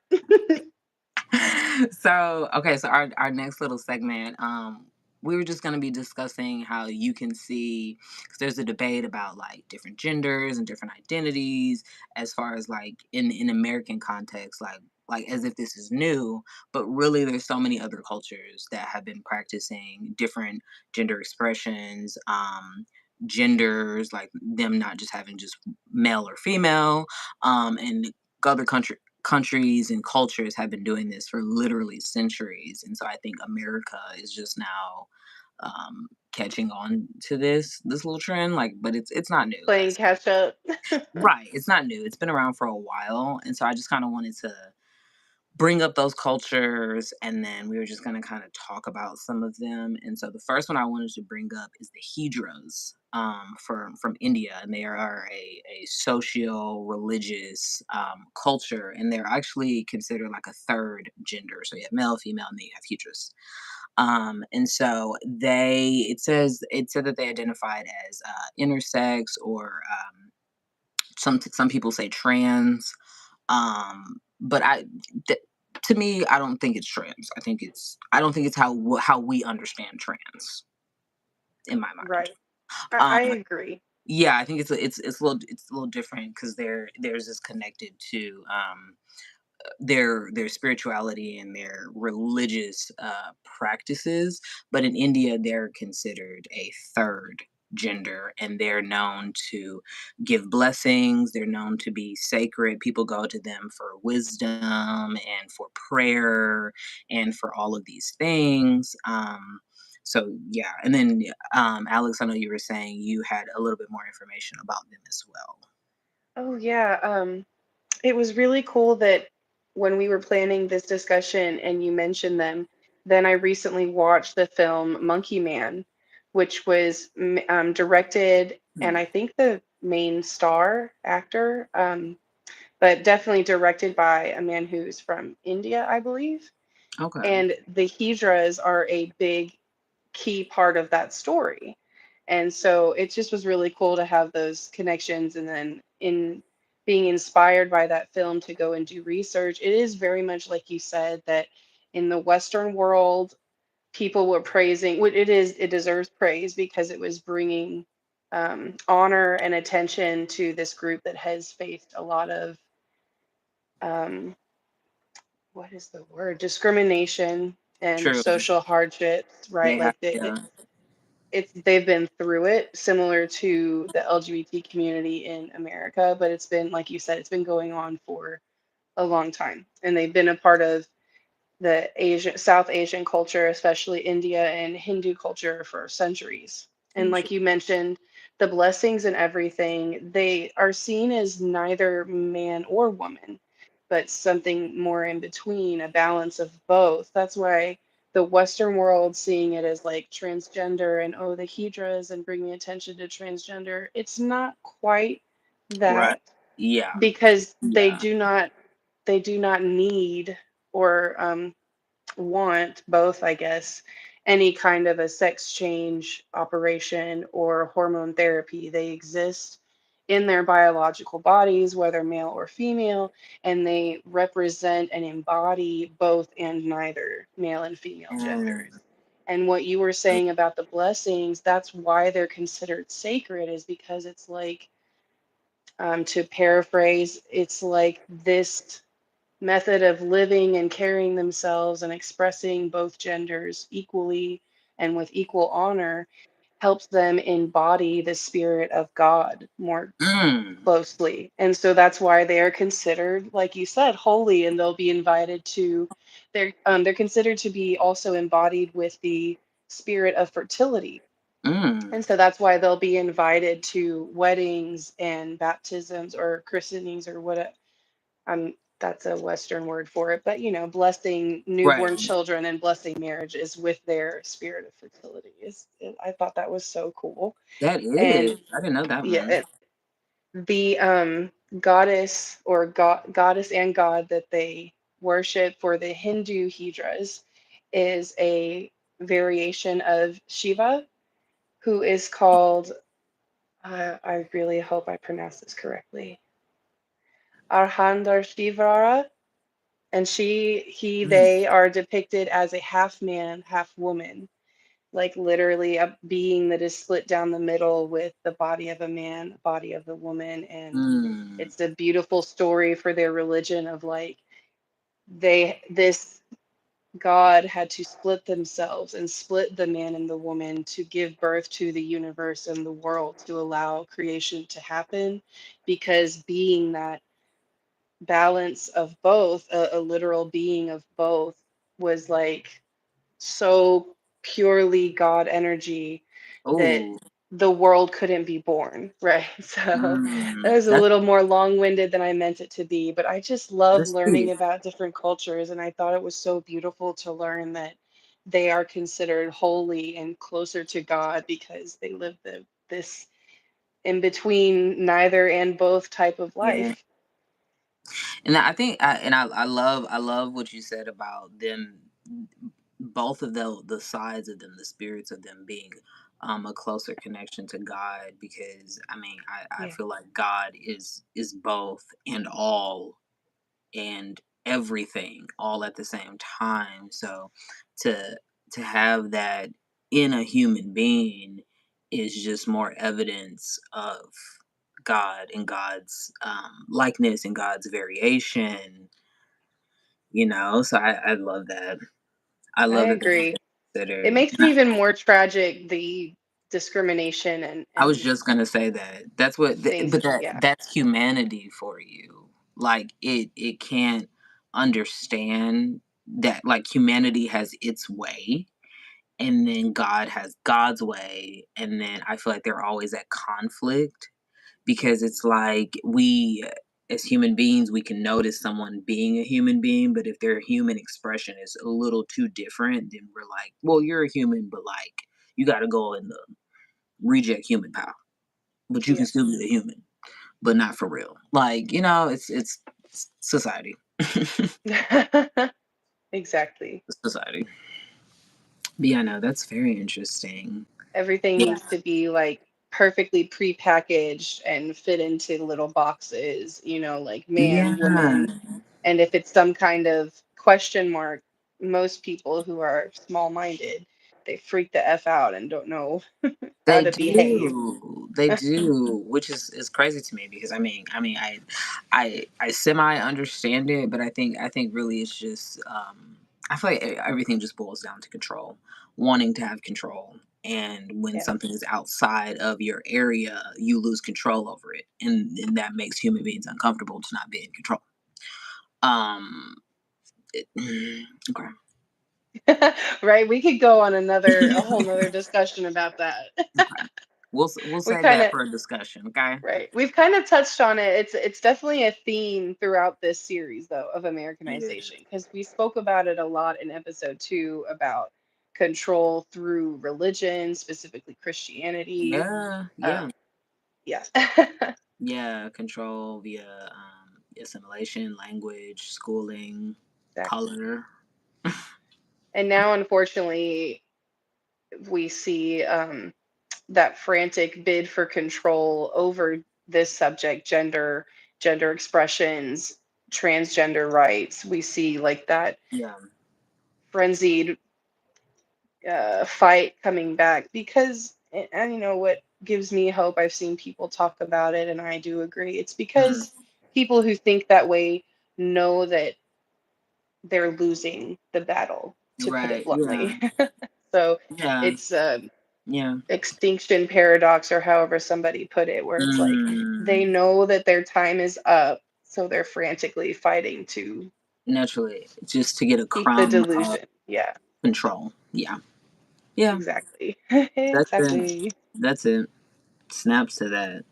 So okay, so our next little segment, we were just going to be discussing how you can see, because there's a debate about like different genders and different identities as far as like in American context, like as if this is new, but really there's so many other cultures that have been practicing different gender expressions, genders, like them not just having just male or female, and other countries and cultures have been doing this for literally centuries. And so I think America is just now catching on to this little trend. Like, but it's not new, Playing guys. catch up. Right, it's not new. It's been around for a while, and so I just kind of wanted to bring up those cultures, and then we were just going to kind of talk about some of them. And so the first one I wanted to bring up is the Hijras, from India, and they are a socio religious culture, and they're actually considered like a third gender. So you have male, female, and then you have Hijras. And so it said that they identified as intersex, or some people say trans. But th- to me, I don't think it's trans. I don't think it's how we understand trans in my mind. Right. I Um, agree. yeah, I think it's a little different because there's this connected to their spirituality and their religious practices. But in India, they're considered a third gender, and they're known to give blessings. They're known to be sacred. People go to them for wisdom and for prayer and for all of these things. So yeah, and then Alex, I know you were saying you had a little bit more information about them as well. Oh yeah. It was really cool that when we were planning this discussion and you mentioned them, then I recently watched the film Monkey Man, which was directed, and Hmm. I think the main star actor, but definitely directed by a man who's from India, I believe. Okay. And the Hijras are a big key part of that story. And so it just was really cool to have those connections. And then in being inspired by that film to go and do research, it is very much like you said that in the Western world, people were praising what it deserves praise because it was bringing honor and attention to this group that has faced a lot of um, what is the word, discrimination and True. social hardships, right? They have, Like yeah. they've been through it, similar to the LGBT community in America, but it's been, like you said, it's been going on for a long time, and they've been a part of the South Asian culture, especially India and Hindu culture, for centuries. And like you mentioned, the blessings and everything, they are seen as neither man or woman, but something more in between, a balance of both. That's why the Western world seeing it as like transgender and oh, the Hydras and bringing attention to transgender, it's not quite Right. that Yeah. because Yeah. they do not need or want both, I guess, any kind of a sex change operation or hormone therapy. They exist in their biological bodies, whether male or female, and they represent and embody both and neither male and female genders. Mm, And what you were saying about the blessings, that's why they're considered sacred, is because it's like, to paraphrase, it's like this method of living and carrying themselves and expressing both genders equally and with equal honor. helps them embody the spirit of God more Mm, closely. And so that's why they are considered, like you said, holy, and they'll be invited to they're considered to be also embodied with the spirit of fertility. mm, And so that's why they'll be invited to weddings and baptisms or christenings or what that's a Western word for it, but blessing right. newborn children and blessing marriage is with their spirit of fertility. I thought that was so cool. That is. And I didn't know that one. yeah, the goddess or goddess and god that they worship for the Hindu Hijras is a variation of Shiva, who is called, I really hope I pronounce this correctly, Arhandar, and Mm, they are depicted as a half man, half woman, like literally a being that is split down the middle with the body of a man, body of the woman, and mm. it's a beautiful story for their religion of like this God had to split themselves and split the man and the woman to give birth to the universe and the world to allow creation to happen, because being that balance of both, a literal being of both, was like so purely God energy that Oh, the world couldn't be born, right? So that was a that's little more long-winded than I meant it to be, but I just love that's learning deep. about different cultures, and I thought it was so beautiful to learn that they are considered holy and closer to God because they live this in between neither and both type of Yeah. life. And I think I love what you said about them, both of the sides of them, the spirits of them being a closer connection to God, because I mean I Yeah. feel like God is both and all and everything all at the same time. So to to have that in a human being is just more evidence of God and God's likeness and God's variation, you know. So I love that. I I love that that's agree. It considered. makes it even more tragic, the discrimination and I was just gonna say that. That's what, things. but Yeah. that's humanity for you. Like it can't understand that like humanity has its way, and then God has God's way, and then I feel like they're always at conflict, because it's like we as human beings we can notice someone being a human being, but if their human expression is a little too different, then we're like, well, you're a human, but like you got to go in the reject human power, but you can still Yes. be a human, but not for real. Like, you know, it's society. Exactly. Society. But yeah, no, that's very interesting. Everything Yeah. needs to be like perfectly prepackaged and fit into little boxes, like Yeah. man, woman. And if it's some kind of question mark, most people who are small-minded, they freak the F out and don't know how They to behave. do. They do, which is crazy to me, because I semi understand it, but I think really it's just I feel like everything just boils down to control, wanting to have control. And when Yeah. something is outside of your area, you lose control over it, and that makes human beings uncomfortable to not be in control. Um, okay. Right? We could go on a whole nother discussion about that. Okay. We'll We save kind that of for a discussion. Okay. Right. We've kind of touched on it. It's definitely a theme throughout this series though of It Americanization, is. because we spoke about it a lot in episode 2 about control through religion, specifically Christianity. Yeah. Um Yeah. yeah. Yeah, control via assimilation, language, schooling, Exactly. color. And now unfortunately we see that frantic bid for control over this subject, gender expressions, transgender rights. We see like that Yeah. frenzied fight coming back, because and what gives me hope, I've seen people talk about it and I do agree, it's Mhm. because people who think that way know that they're losing the battle, to put it Right. Yeah. bluntly. So Yeah. it's Yeah. extinction paradox, or however somebody put it, where it's like they Mm, know that their time is up, so they're frantically fighting to naturally, just to get a keep the crumb of delusion. Yeah, control. Yeah. Yeah. exactly. That's it. Exactly. That's it. Snaps to that.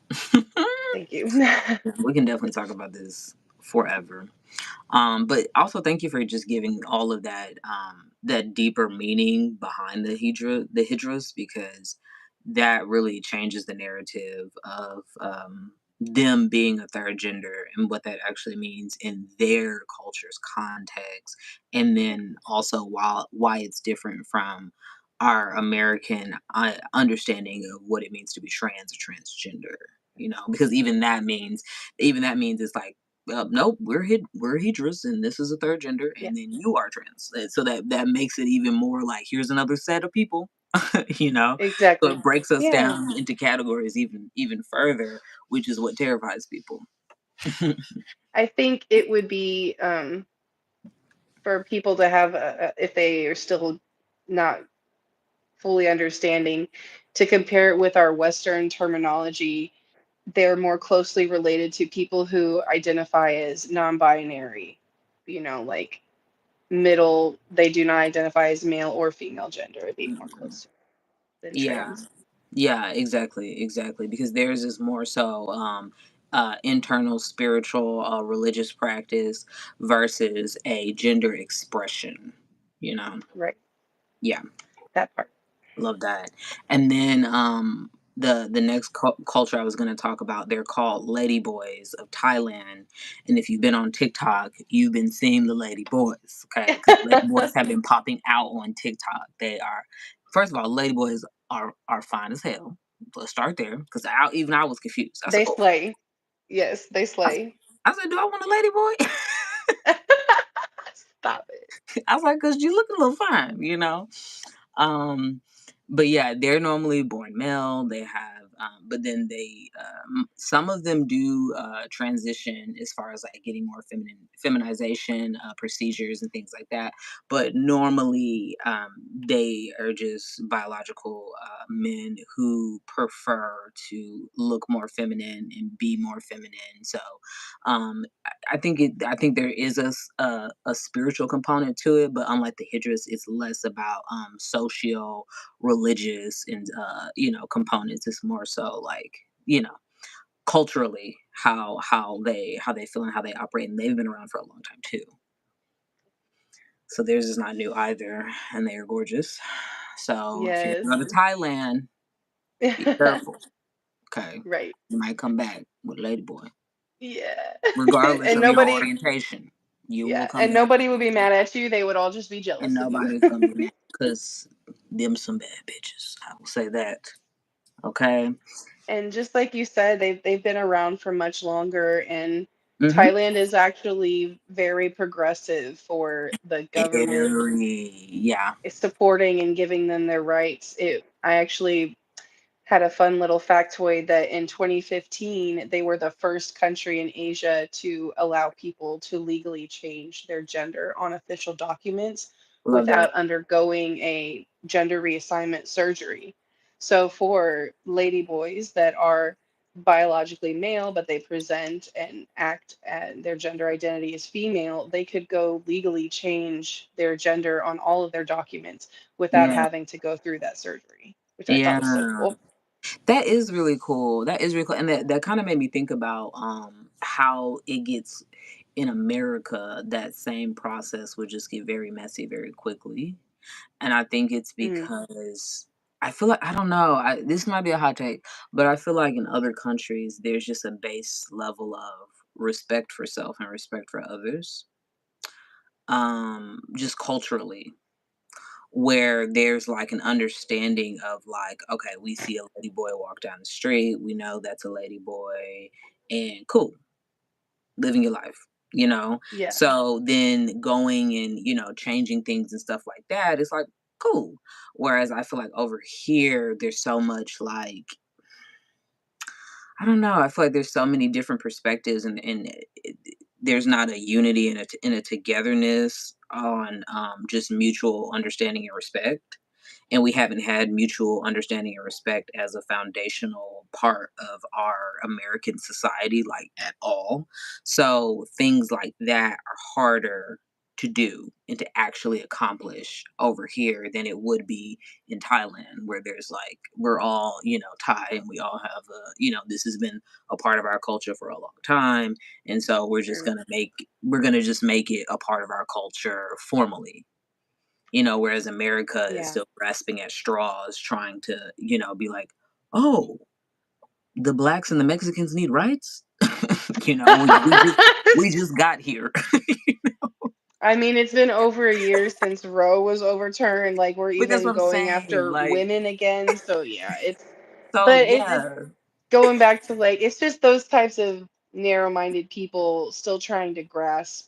Thank you. We can definitely talk about this forever. But also thank you for just giving all of that that deeper meaning behind the Hijras, because that really changes the narrative of them being a third gender and what that actually means in their culture's context, and then also why it's different from our American understanding of what it means to be trans or transgender. Because even that means it's like, nope, we're Hijras, and this is a third gender, Yeah, and then you are trans. So that makes it even more like, here's another set of people, you know. So exactly. it breaks us Yeah, down into categories even further, which is what terrifies people. I think it would be for people to have, if they are still not fully understanding, to compare it with our Western terminology. They're more closely related to people who identify as non-binary, like middle, they do not identify as male or female gender. It'd be more Mhm. close to than Yeah, trans. yeah, exactly, because theirs is more so internal spiritual religious practice versus a gender expression. You know, Right. yeah. That part. Love that. And then the next culture I was going to talk about, they're called Ladyboys of Thailand. And if you've been on TikTok, you've been seeing the Ladyboys, okay? Because Ladyboys have been popping out on TikTok. They are, first of all, Ladyboys are fine as hell. Let's start there, because even I was confused. I said, They oh, slay. Yes, they I, slay. I said, do I want a Ladyboy? Stop it. I was like, because you look a little fine. Um, but yeah, they're normally born male. They have, but then some of them do transition as far as like getting more feminization procedures and things like that. But normally, they are just biological men who prefer to look more feminine and be more feminine. So, I think there is a spiritual component to it, but unlike the Hijras, it's less about socio religious and components. It's more so like, culturally how they feel and how they operate, and they've been around for a long time too. So theirs is not new either, and they are gorgeous. So if you Yes. ever go to Thailand, be careful, okay? Right. You might come back with a ladyboy, Yeah. regardless And of your nobody, orientation. You will yeah, come and back nobody would be mad at you. They would all just be and jealous of you. nobody's gonna be mad because them some bad bitches. I will say that. Okay. And just like you said, they've been around for much longer, and Mm-hmm. Thailand is actually very progressive for the government Very, yeah. is supporting and giving them their rights. I actually had a fun little factoid that in 2015, they were the first country in Asia to allow people to legally change their gender on official documents Love that. without undergoing a gender reassignment surgery. So, for ladyboys that are biologically male, but they present and act and their gender identity is female, they could go legally change their gender on all of their documents without Yeah. having to go through that surgery, which I thought was so Yeah. cool. That is really cool. That is really cool. And that kind of made me think about how it gets in America, that same process would just get very messy very quickly. And I think it's Mm, because I feel like, I don't know, this might be a hot take, but I feel like in other countries there's just a base level of respect for self and respect for others. Just culturally, where there's like an understanding of like, okay, we see a lady boy walk down the street, we know that's a lady boy, and cool, living your life. yeah. So then going and changing things and stuff like that, it's like cool. Whereas I feel like over here there's so much like, I don't know, I feel like there's so many different perspectives, and there's not a unity and a togetherness on just mutual understanding and respect. and we haven't had mutual understanding and respect as a foundational part of our American society, like at all. So things like that are harder to do and to actually accomplish over here than it would be in Thailand, where there's like, we're all, Thai, and we all have this has been a part of our culture for a long time. And so Sure. we're gonna just make it a part of our culture formally. Whereas America is Yeah. still grasping at straws, trying to, be like, oh, the blacks and the Mexicans need rights. We just got here. I mean, it's been over a year since Roe was overturned. Like, we're But that's even what I'm going saying. after Like, women again. So yeah, so but it's yeah, going back to like, it's just those types of narrow-minded people still trying to grasp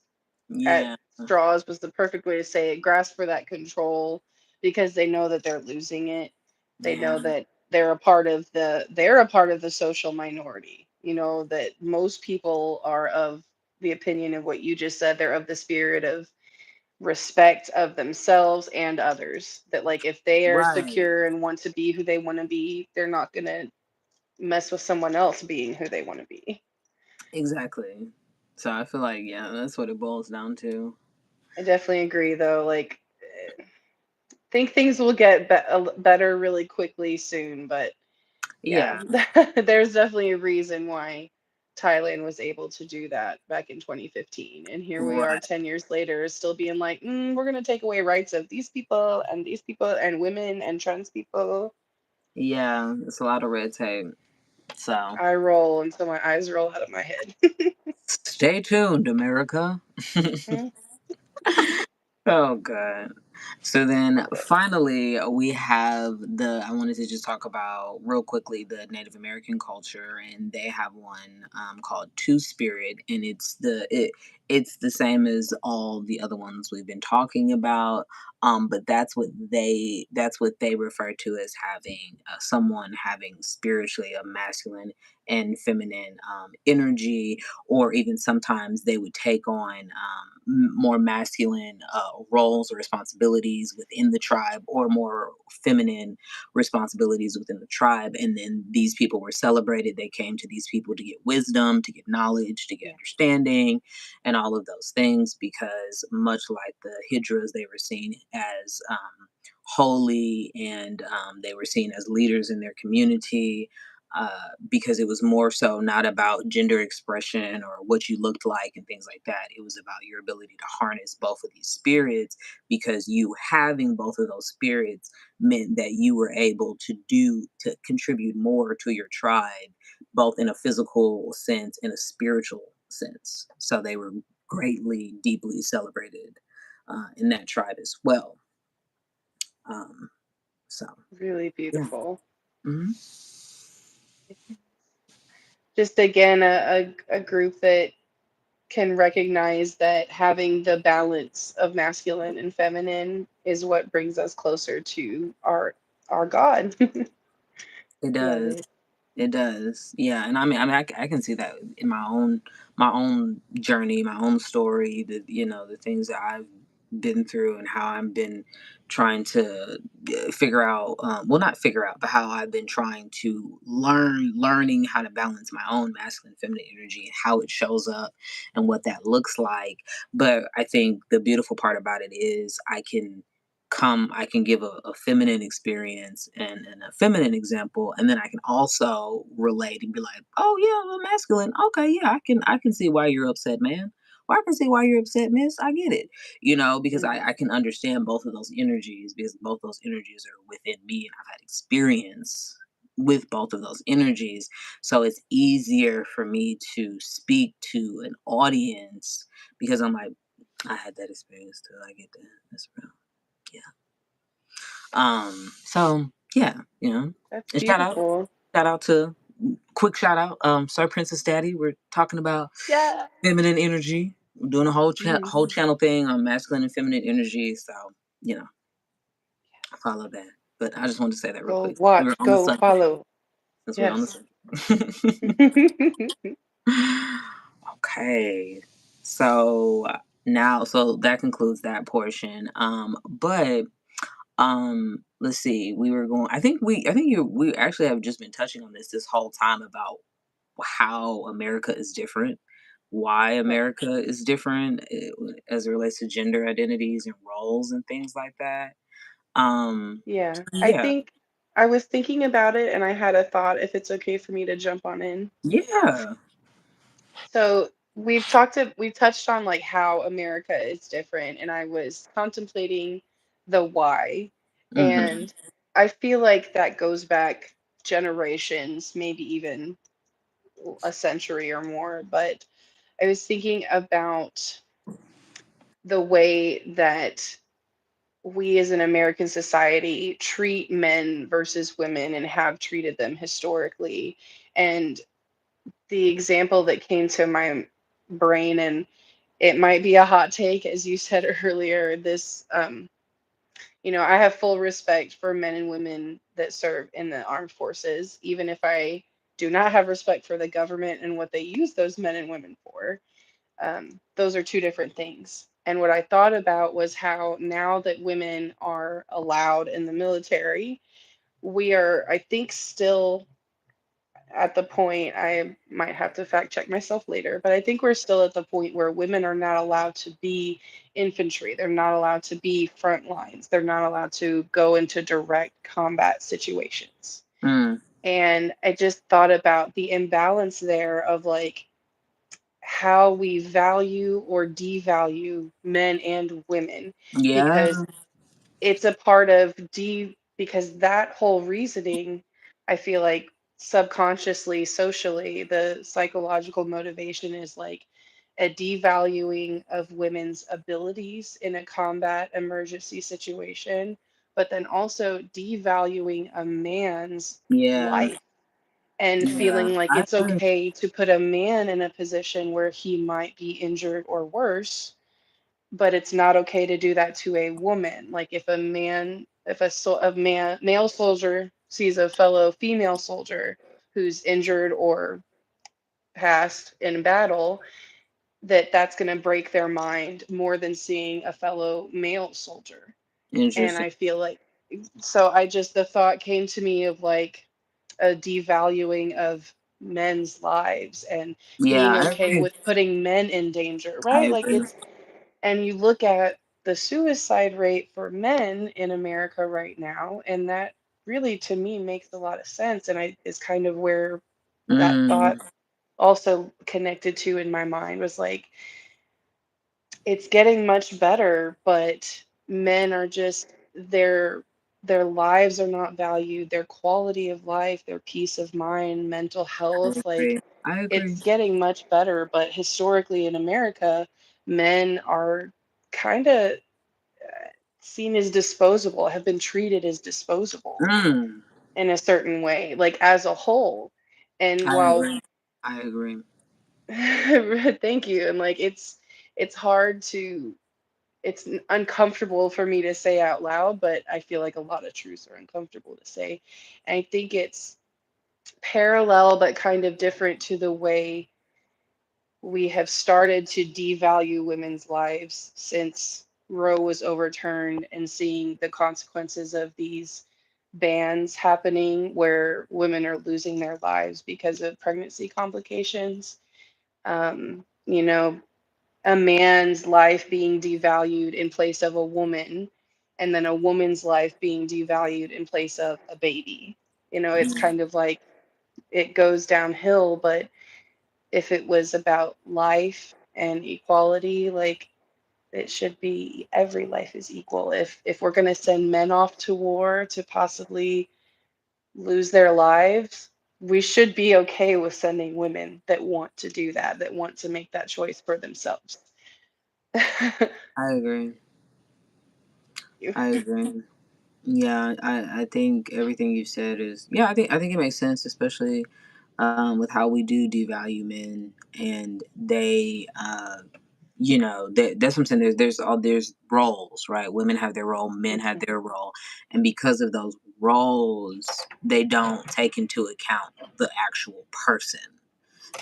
at yeah, straws was the perfect way to say it. Grasp for that control because they know that they're losing it. They yeah, know that they're a part of the social minority. You know that most people are of the opinion of what you just said. They're of the spirit of respect of themselves and others. That like if they are right, secure and want to be who they want to be, they're not gonna mess with someone else being who they want to be. exactly. So I feel like, yeah, that's what it boils down to. I definitely agree though. Like think things will get better really quickly soon, but yeah, Yeah, there's definitely a reason why Thailand was able to do that back in 2015. And here we are right. 10 years later, still being like, we're going to take away rights of these people and women and trans people. Yeah, it's a lot of red tape. So I roll until my eyes roll out of my head. stay tuned, America. Mhm. Oh god. So then Okay. finally we have I wanted to just talk about real quickly the Native American culture, and they have one called Two Spirit, and it's the same as all the other ones we've been talking about. But that's what they refer to as having someone having spiritually a masculine and feminine energy, or even sometimes they would take on more masculine roles or responsibilities within the tribe, or more feminine responsibilities within the tribe. And then these people were celebrated. They came to these people to get wisdom, to get knowledge, to get Yeah. understanding, and all of those things, because much like the Hijras, they were seen as holy, and they were seen as leaders in their community, because it was more so not about gender expression or what you looked like and things like that. It was about your ability to harness both of these spirits, because you having both of those spirits meant that you were able to contribute more to your tribe, both in a physical sense and a spiritual sense. So they were greatly, deeply celebrated in that tribe as well. Um, so, Really yeah. beautiful. Mhm. Just again, a group that can recognize that having the balance of masculine and feminine is what brings us closer to our God. It Love does. it. It does. Yeah, and I can see that in my own journey, my own story, the things that I've been through, and how I've been trying to figure out, well, not figure out, but how I've been trying to learning how to balance my own masculine feminine energy, and how it shows up and what that looks like. But I think the beautiful part about it is I can give a feminine experience and a feminine example, and then I can also relate and be like, oh yeah, I'm masculine. Okay, yeah, I can see why you're upset, man. Or I can see why you're upset, miss. I get it. Because I, Mhm. I can understand both of those energies, because both those energies are within me, and I've had experience with both of those energies. So it's easier for me to speak to an audience, because I'm like, I had that experience too. I get that. That's real. Yeah. So yeah, That's and beautiful. shout out to quick shout out, Sir Princess Daddy. We're talking about Yeah. feminine energy. We're doing a whole Mhm. whole channel thing on masculine and feminine energy. So, you know, follow that. But I just wanted to say that real Go quick. We're watch, on the go subject. follow. Since we're on the Yes. subject. Okay. So now, so that concludes that portion. But let's see, we were going. We actually have just been touching on this whole time about how America is different, why Right. America is different as it relates to gender identities and roles and things like that. Um, Yeah. I yeah, think I was thinking about it and I had a thought if it's okay for me to jump on in. yeah, So we've touched on like how America is different, and I was contemplating the why. mm-hmm, And I feel like that goes back generations, maybe even a century or more. But I was thinking about the way that we as an American society treat men versus women and have treated them historically. And the example that came to my brain, and it might be a hot take, as you said earlier, I have full respect for men and women that serve in the armed forces, even if I do not have respect for the government and what they use those men and women for. Those are two different things. And what I thought about was how now that women are allowed in the military, we are, I think, still at the point, I might have to fact check myself later, but I think we're still at the point where women are not allowed to be infantry. They're not allowed to be front lines. They're not allowed to go into direct combat situations. mm, And I just thought about the imbalance there of like how we value or devalue men and women, yeah, because it's a part of because that whole reasoning, I feel like subconsciously, socially, the psychological motivation is like a devaluing of women's abilities in a combat emergency situation, but then also devaluing a man's yeah, life and yeah. feeling like I it's agree. okay to put a man in a position where he might be injured or worse, but it's not okay to do that to a woman. Like if a man, if a male soldier sees a fellow female soldier who's injured or passed in battle, that's going to break their mind more than seeing a fellow male soldier. And Interesting. I feel like, so I just, the thought came to me of like a devaluing of men's lives and Yeah, being I okay agree. with putting men in danger, I right? Like agree. it's, and you look at the suicide rate for men in America right now, and that really to me makes a lot of sense. And I is kind of where that thought Mm, also connected to in my mind was like, it's getting much better, but men are just their lives are not valued, their quality of life, their peace of mind, mental I health, like agree. I agree. it's getting much better, but historically in America, men are kind of seen as disposable, have been treated as disposable Mm, in a certain way, like as a whole. And I while agree. I agree. thank you, and like it's hard to uncomfortable for me to say out loud, but I feel like a lot of truths are uncomfortable to say. And I think it's parallel but kind of different to the way we have started to devalue women's lives since Roe was overturned and seeing the consequences of these bans happening where women are losing their lives because of pregnancy complications. You know, a man's life being devalued in place of a woman, and then a woman's life being devalued in place of a baby. It's Mm, kind of like it goes downhill, but if it was about life and equality, like it should be every life is equal. If we're going to send men off to war to possibly lose their lives, we should be okay with sending women that want to do that, that want to make that choice for themselves. I agree. You. I agree. Yeah, I think everything you said is yeah, I think it makes sense, especially with how we do devalue men and they that's what I'm saying. There's roles, right? Women have their role, men have Mhm. their role, and because of those roles, they don't take into account the actual person.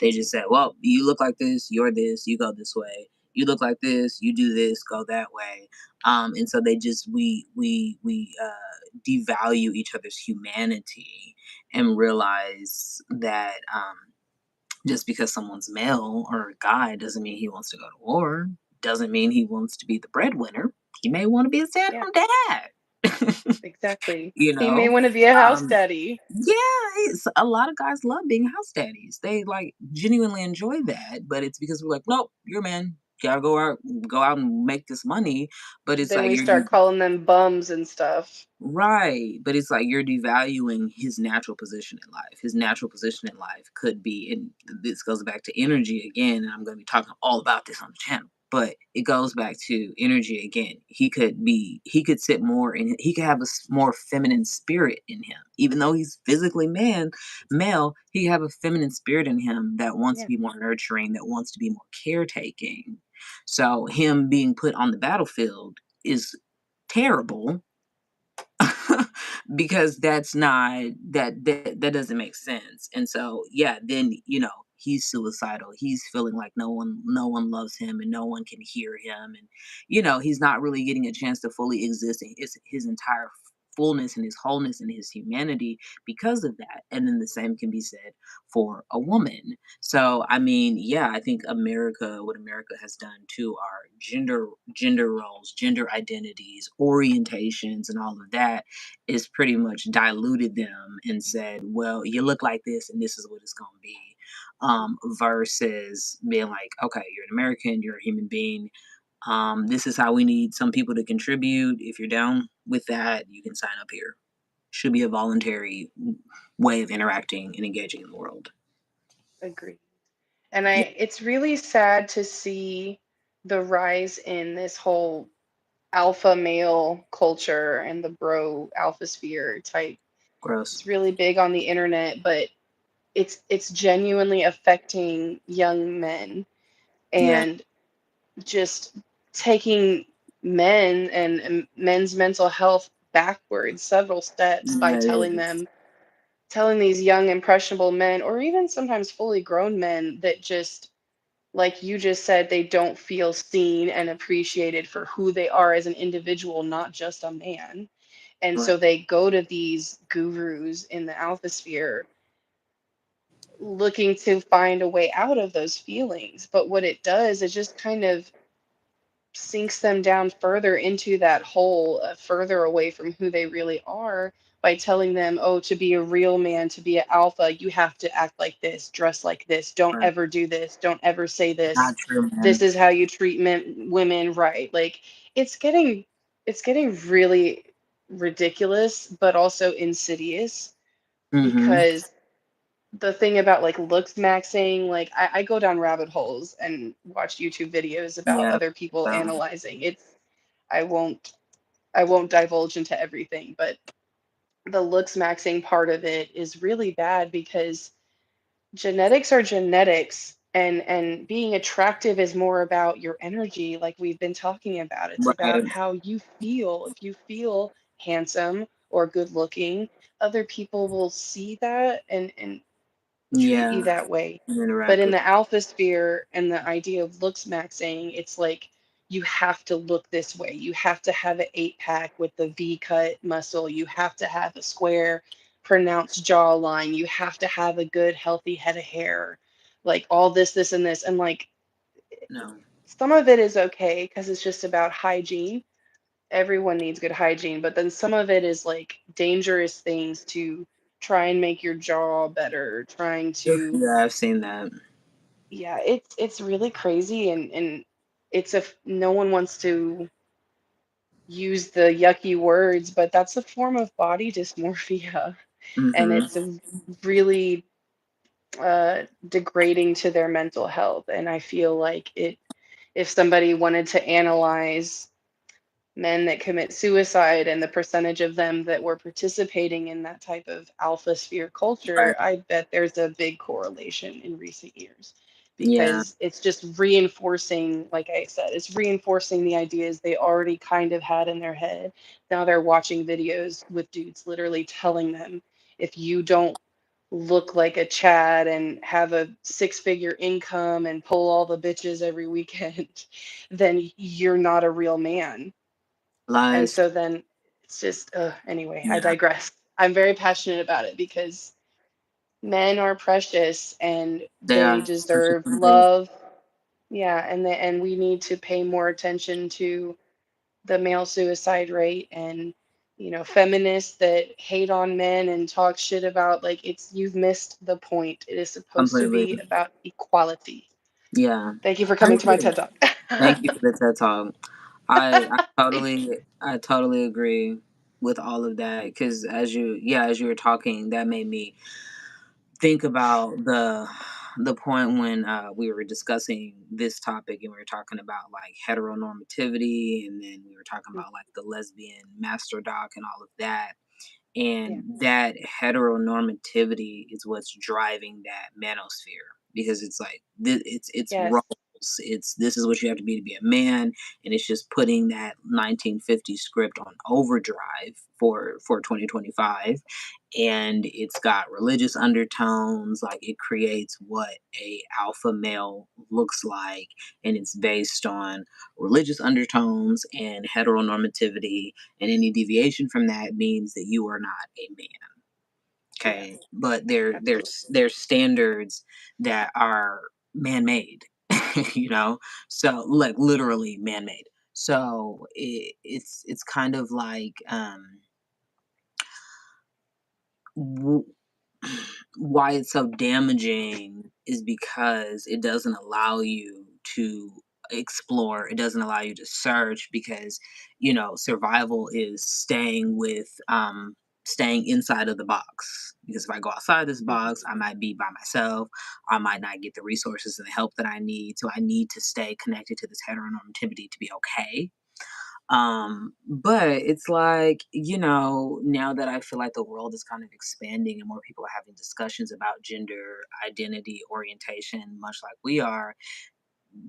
They just say, "Well, you look like this, you're this, you go this way." you look like this, you do this, go that way. And so they just we devalue each other's humanity and realize that just because someone's male or a guy doesn't mean he wants to go to war, doesn't mean he wants to be the breadwinner. He may want to be a Yeah, stay-at-home dad. exactly. you He may know? want to be a house Um, daddy. yeah, it's a lot of guys love being house daddies. They like genuinely enjoy that, but it's because we're like, nope, you're a man. Gotta go out and make this money. But it's Then like we start calling them bums and stuff. right, but it's like you're devaluing his natural position in life. His natural position in life could be, and this goes back to energy again, and I'm going to be talking all about this on the channel. But it goes back to energy again. He could sit more, and he could have a more feminine spirit in him, even though he's physically male. He could have a feminine spirit in him that wants to Yeah, be more nurturing, that wants to be more caretaking. So him being put on the battlefield is terrible because that's not that doesn't make sense. And so yeah, then he's suicidal. He's feeling like no one loves him and no one can hear him, and he's not really getting a chance to fully exist in his entire fullness and his wholeness and his humanity because of that. And then the same can be said for a woman. So I mean, yeah, I think what America has done to our gender roles, gender identities, orientations, and all of that is pretty much diluted them and said, well, you look like this and this is what it's going to be. Versus being like, okay, you're an American, you're a human being. This is how we need some people to contribute. If you're down with that, you can sign up here. Should be a voluntary way of interacting and engaging in the world. agree. And Yeah, it's really sad to see the rise in this whole alpha male culture and the bro alpha sphere type. gross. It's really big on the internet, but it's genuinely affecting young men Yeah, and just taking men and men's mental health backwards several steps by yeah, it is. telling these young impressionable men or even sometimes fully grown men that just like you just said, they don't feel seen and appreciated for who they are as an individual, not just a man. And Right. so they go to these gurus in the alpha sphere looking to find a way out of those feelings. But what it does is just kind of sinks them down further into that hole, further away from who they really are by telling them, oh, to be a real man, to be an alpha, you have to act like this, dress like this, don't Right. ever do this, don't ever say this. Not true, This man. is how you treat women, right? Like it's getting it's getting really ridiculous, but also insidious Mm-hmm. because the thing about like looks maxing, like I go down rabbit holes and watch YouTube videos about Yeah. other people So, analyzing. I won't I won't divulge into everything, but the looks maxing part of it is really bad because genetics are genetics and being attractive is more about your energy like we've been talking about. It's about right. how you feel. If you feel handsome or good looking, other people will see that and treat you Yeah. that way. And But interact in with. the alpha sphere and the idea of looks maxing, it's like you have to look this way. You have to have an eight pack with the V cut muscle. You have to have a square, pronounced jawline. You have to have a good, healthy head of hair. Like all this, and this. And like No. some of it is okay because it's just about hygiene. Everyone needs good hygiene, but then some of it is like dangerous things to try and make your jaw better, trying to Yeah, I've seen that. yeah, it's really crazy and it's a no one wants to use the yucky words, but that's a form of body dysmorphia and Mm-hmm. it's a really degrading to their mental health. And I feel like it if somebody wanted to analyze men that commit suicide and the percentage of them that were participating in that type of alpha sphere culture, Right. I bet there's a big correlation in recent years Yeah. because it's just reinforcing, like I said, it's reinforcing the ideas they already kind of had in their head. Now they're watching videos with dudes literally telling them if you don't look like a Chad and have a six-figure income and pull all the bitches every weekend, then you're not a real man. And Lies. so then it's just, anyway, I Yeah, digress. I'm very passionate about it because men are precious and they they are, especially deserve nowadays. love. Yeah, and we need to pay more attention to the male suicide rate and feminists that hate on men and talk shit about, like, it's you've missed the point. It is supposed to Completely. be about equality. Yeah, Thank you for I coming to my agree. TED Talk. Thank you for the TED Talk. I totally agree with all of that because as you were talking, that made me think about the point when we were discussing this topic and we were talking about like heteronormativity, and then we were talking about like the lesbian masterdoc and all of that. Yeah. And that heteronormativity is what's driving that manosphere because it's like it's Yes. roles. It's this is what you have to be a man, and it's just putting that 1950s script on overdrive for 2025. And it's got religious undertones, like it creates what a alpha male looks like, and it's based on religious undertones and heteronormativity, and any deviation from that means that you are not a man. Yeah. Okay, but there's standards that are man-made, you know, so like literally man-made. So it's kind of like w- why it's so damaging is because it doesn't allow you to explore, it doesn't allow you to search, because survival is staying inside of the box, because if I go outside this box Mhm. I might be by myself, I might not get the resources and the help that I need, so I need to stay connected to this heteronormativity to be okay. But it's like, now that I feel like the world is kind of expanding and more people are having discussions about gender identity orientation, much like we are,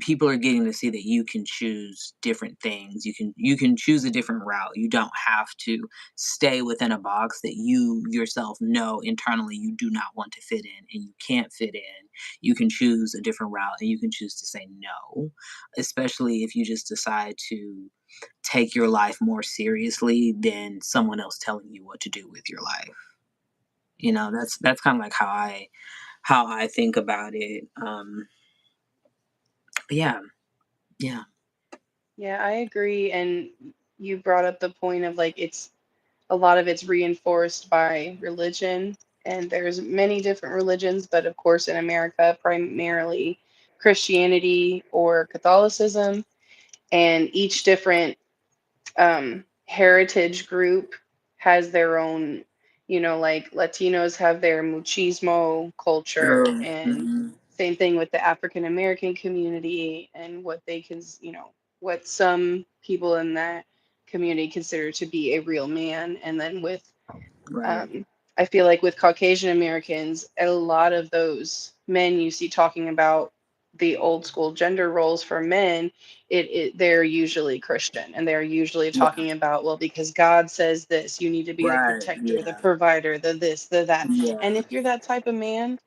people are getting to see that you can choose different things. You can choose a different route. You don't have to stay within a box that you yourself know internally you do not want to fit in and you can't fit in. You can choose a different route and you can choose to say no, especially if you just decide to take your life more seriously than someone else telling you what to do with your life. That's kind of like how I think about it. Yeah, yeah, Yeah, I agree. And you brought up the point of, like, it's a lot of it's reinforced by religion, and there's many different religions, but of course in America primarily Christianity or Catholicism, and each different heritage group has their own, like Latinos have their machismo culture, true. and Mhm. same thing with the African American community and what they can, what some people in that community consider to be a real man. And then with Right. um, I feel like with Caucasian Americans, a lot of those men you see talking about the old school gender roles for men, they're usually Christian, and they're usually Yeah. talking about, well, because God says this, you need to be the Right. protector, the Yeah. provider, the this, the that. And Yeah. if you're that type of man,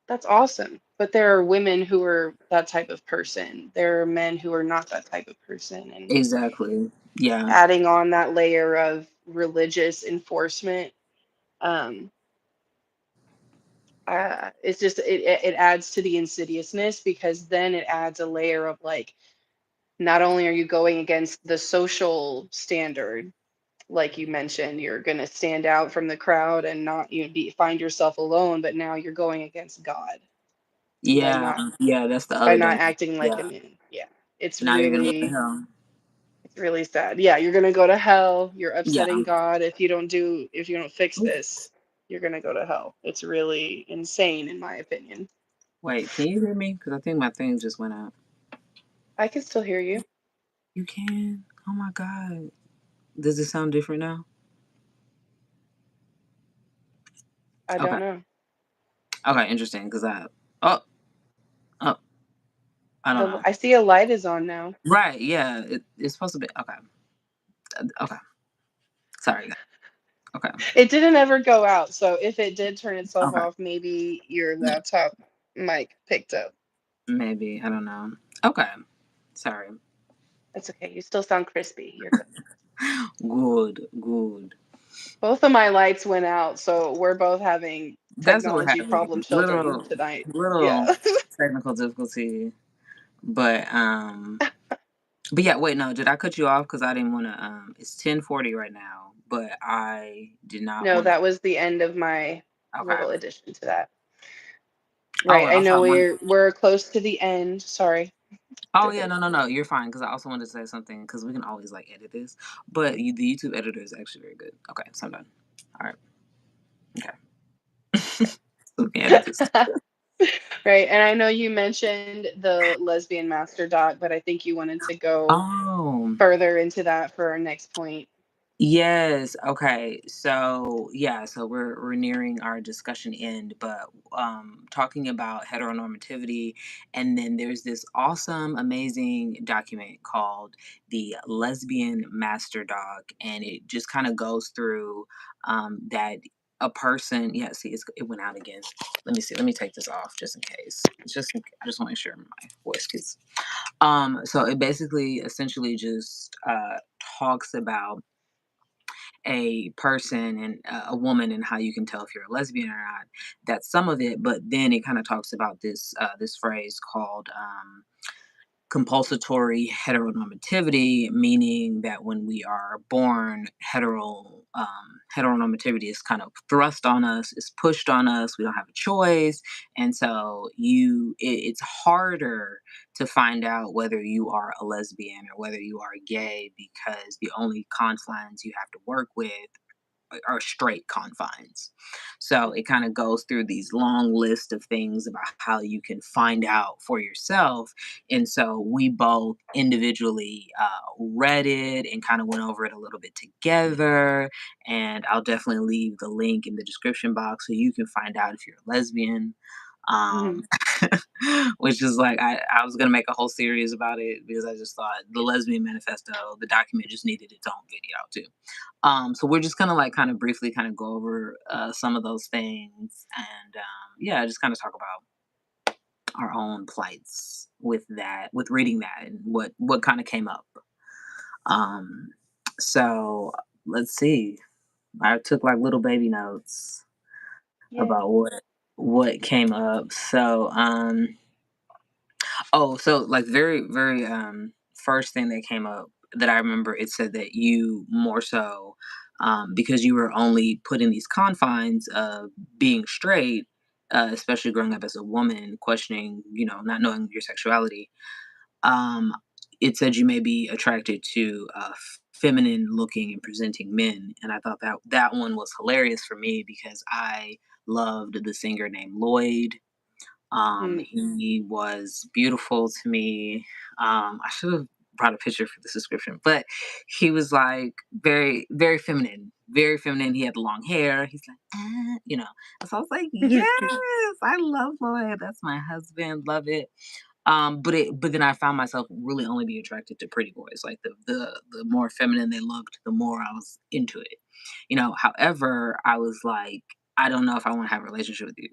that's awesome. But there are women who are that type of person. There are men who are not that type of person. And Exactly. Yeah. adding on that layer of religious enforcement, um, it's just it adds to the insidiousness, because then it adds a layer of, like, not only are you going against the social standard, like you mentioned, you're going to stand out from the crowd and not find yourself alone, but now you're going against God by Yeah. not Yeah. That's the other dimension. acting like a Yeah. man. Yeah, it's Now you're gonna go to really hell. it's really sad. Yeah, you're going to go to hell. You're Yeah. upsetting God if you don't fix this. You're going to go to hell. It's really insane, in my opinion. Wait, can you hear me? Because I think my thing just went out. I can still hear you. You can? Oh my God. Does it sound different now? I Okay. don't know. Okay. Interesting. Because oh, oh, I don't know. I see a light is on now. Right. Yeah. It's supposed to be. Okay. Okay. Sorry. Okay. It didn't ever go out, so if it did turn itself Okay. off, maybe your laptop mic picked up. Maybe. I don't know. Okay. Sorry. It's okay. You still sound crispy. You're good. Good. Good. Both of my lights went out, so we're both having That's what technology happened. problem children Little, tonight. little Yeah. technical difficulty. But yeah, wait, no, did I cut you off? Because I didn't want to. It's 10:40 right now, but I did not No, want to. that was the end of my Okay. little addition to that. Oh, Right. and I also know I want. we're close to the end. Sorry. Go Oh yeah, ahead. no, no, no, you're fine. Because I also wanted to say something because we can always like edit this, but the YouTube editor is actually very good. Okay, so I'm done. All right. Okay. So we can edit this. Right. And I know you mentioned the lesbian master doc, but I think you wanted to go Oh. further into that for our next point. Yes. Okay. So yeah. So we're nearing our discussion end, but talking about heteronormativity, and then there's this awesome, amazing document called the Lesbian Masterdoc, and it just kind of goes through that a person. Yeah. See, it went out again. Let me see. Let me take this off just in case. I just want to make sure my voice gets. So it basically, essentially, just talks about a person and a woman and how you can tell if you're a lesbian or not. That's some of it, but then it kind of talks about this phrase called compulsory heteronormativity, meaning that when we are born, heteronormativity is kind of thrust on us, is pushed on us. We don't have a choice, and so it's harder to find out whether you are a lesbian or whether you are gay because the only confines you have to work with are straight confines. So it kind of goes through these long lists of things about how you can find out for yourself. And so we both individually read it and kind of went over it a little bit together. And I'll definitely leave the link in the description box so you can find out if you're a lesbian. Hmm. Um, which is like, I was going to make a whole series about it because I just thought the Lesbian Manifesto, the document just needed its own video too. So we're just gonna like kind of briefly kind of go over some of those things and yeah, just kind of talk about our own plights with that, with reading that and what kind of came up. Um, so let's see. I took like little baby notes about Yay. what came up. So like very first thing that came up that I remember, it said that you more so because you were only put in these confines of being straight, especially growing up as a woman, questioning, not knowing your sexuality. Um, it said you may be attracted to feminine looking and presenting men, and I thought that one was hilarious for me because I loved the singer named Lloyd. Mm. He was beautiful to me. I should have brought a picture for this description, but he was like very, very feminine, very feminine. He had the long hair. He's like, So I was like, yes, I love Lloyd. That's my husband. Love it. But then I found myself really only being attracted to pretty boys. Like the more feminine they looked, the more I was into it. However, I was like, I don't know if I want to have a relationship with you.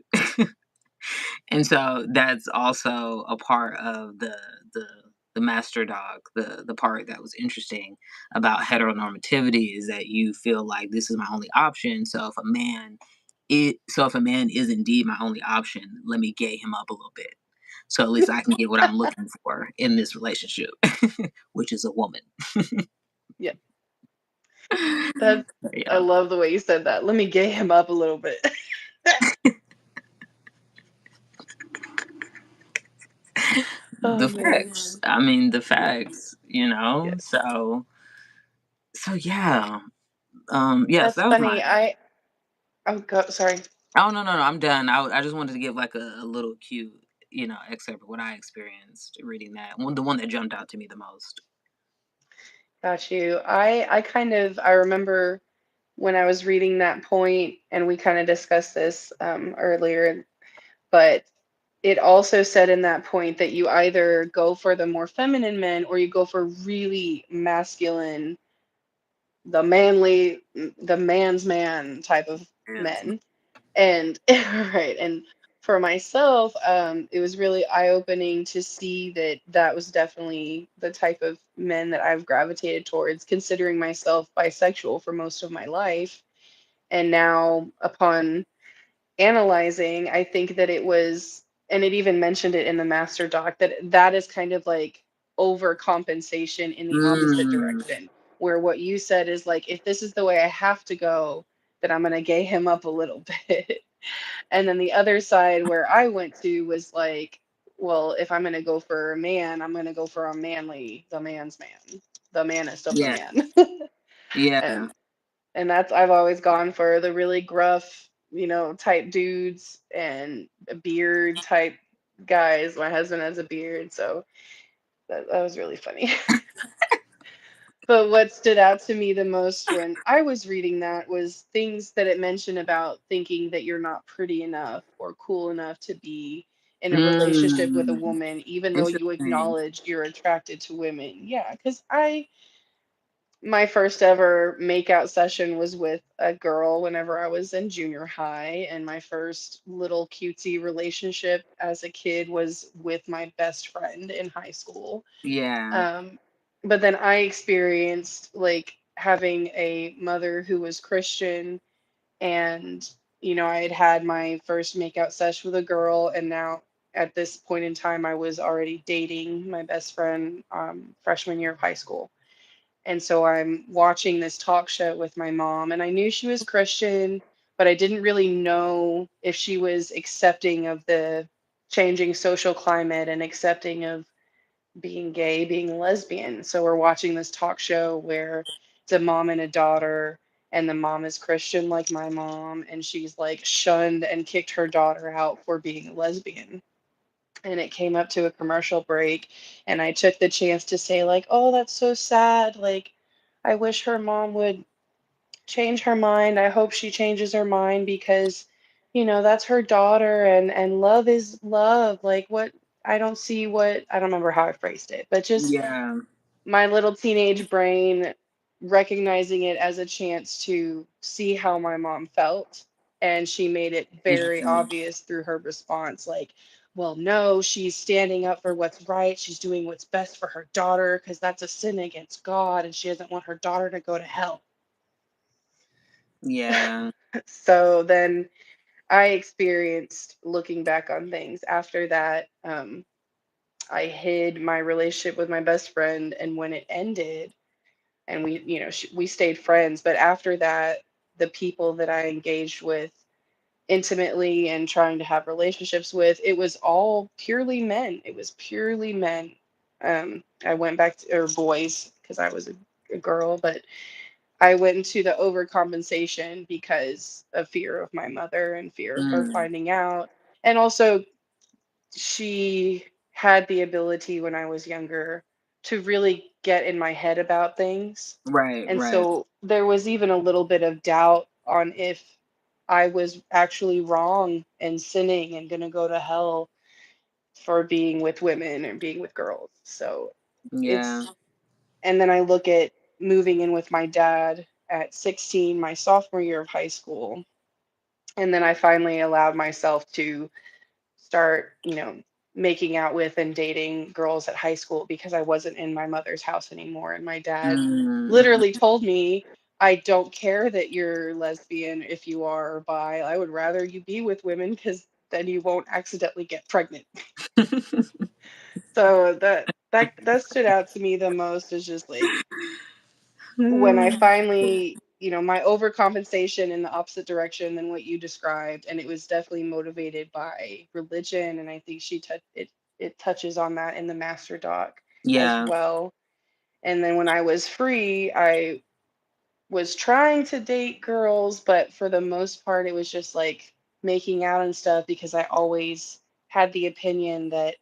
And so that's also a part of the the master dog, the part that was interesting about heteronormativity is that you feel like this is my only option. So if a man is indeed my only option, let me gay him up a little bit. So at least I can get what I'm looking for in this relationship, which is a woman. Yeah. That I Yeah. love the way you said that. Let me gay him up a little bit. Oh The man. facts. I mean the Yeah. facts, you Yeah. know? So yeah. Yes, That's that was my. funny. Sorry. Oh no, no, no, I'm done. I just wanted to give like a little cute, excerpt of what I experienced reading that. The one that jumped out to me the most. Got you. I remember when I was reading that point, and we kind of discussed this earlier, but it also said in that point that you either go for the more feminine men or you go for really masculine the man's man type of Yes. men. And right, and for myself, it was really eye-opening to see that that was definitely the type of men that I've gravitated towards, considering myself bisexual for most of my life. And now, upon analyzing, I think that it was, and it even mentioned it in the master doc, that that is kind of like overcompensation in the opposite Mm. direction, where what you said is like, if this is the way I have to go, then I'm going to gay him up a little bit. And then the other side where I went to was like, well, if I'm going to go for a man, I'm going to go for a manly, the man's man, the manest of the Yeah. man. Yeah. and and that's, I've always gone for the really gruff, type dudes and beard type guys. My husband has a beard, so that was really funny. But what stood out to me the most when I was reading that was things that it mentioned about thinking that you're not pretty enough or cool enough to be in a relationship with a Mm. woman, even though you Interesting. acknowledge you're attracted to women. Yeah, because my first ever makeout session was with a girl whenever I was in junior high, and my first little cutesy relationship as a kid was with my best friend in high school. Yeah. Um, but then I experienced like having a mother who was Christian, and I had had my first makeout sesh with a girl, and now at this point in time, I was already dating my best friend freshman year of high school. And so I'm watching this talk show with my mom, and I knew she was Christian, but I didn't really know if she was accepting of the changing social climate and accepting of being gay, being lesbian. So we're watching this talk show where it's a mom and a daughter, and the mom is Christian like my mom, and she's like shunned and kicked her daughter out for being a lesbian. And it came up to a commercial break, and I took the chance to say like, "Oh, that's so sad. Like, I wish her mom would change her mind. I hope she changes her mind because, that's her daughter, and love is love. Like, what, I don't see what, I don't remember how I phrased it, but just Yeah. my little teenage brain recognizing it as a chance to see how my mom felt. And she made it very Interesting. obvious through her response, like, well, no, she's standing up for what's right. She's doing what's best for her daughter because that's a sin against God, and she doesn't want her daughter to go to hell. Yeah. So then I experienced looking back on things after that. I hid my relationship with my best friend, and when it ended, and we stayed friends, but after that, the people that I engaged with intimately and trying to have relationships with, it was all purely men. It was purely men. I went back to, or boys, because I was a girl, but I went into the overcompensation because of fear of my mother and fear of her Mm. finding out. And also, she had the ability when I was younger to really get in my head about things. Right. And Right. so there was even a little bit of doubt on if I was actually wrong and sinning and going to go to hell for being with women and being with girls. So Yeah. it's, and then I look at moving in with my dad at 16, my sophomore year of high school. And then I finally allowed myself to start, making out with and dating girls at high school because I wasn't in my mother's house anymore. And my dad Mm. literally told me, I don't care that you're lesbian if you are or bi. I would rather you be with women because then you won't accidentally get pregnant. So that stood out to me the most, is just like when I finally, my overcompensation in the opposite direction than what you described, and it was definitely motivated by religion, and I think it touches on that in the master doc as Yeah. well. And then when I was free, I was trying to date girls, but for the most part, it was just like making out and stuff because I always had the opinion that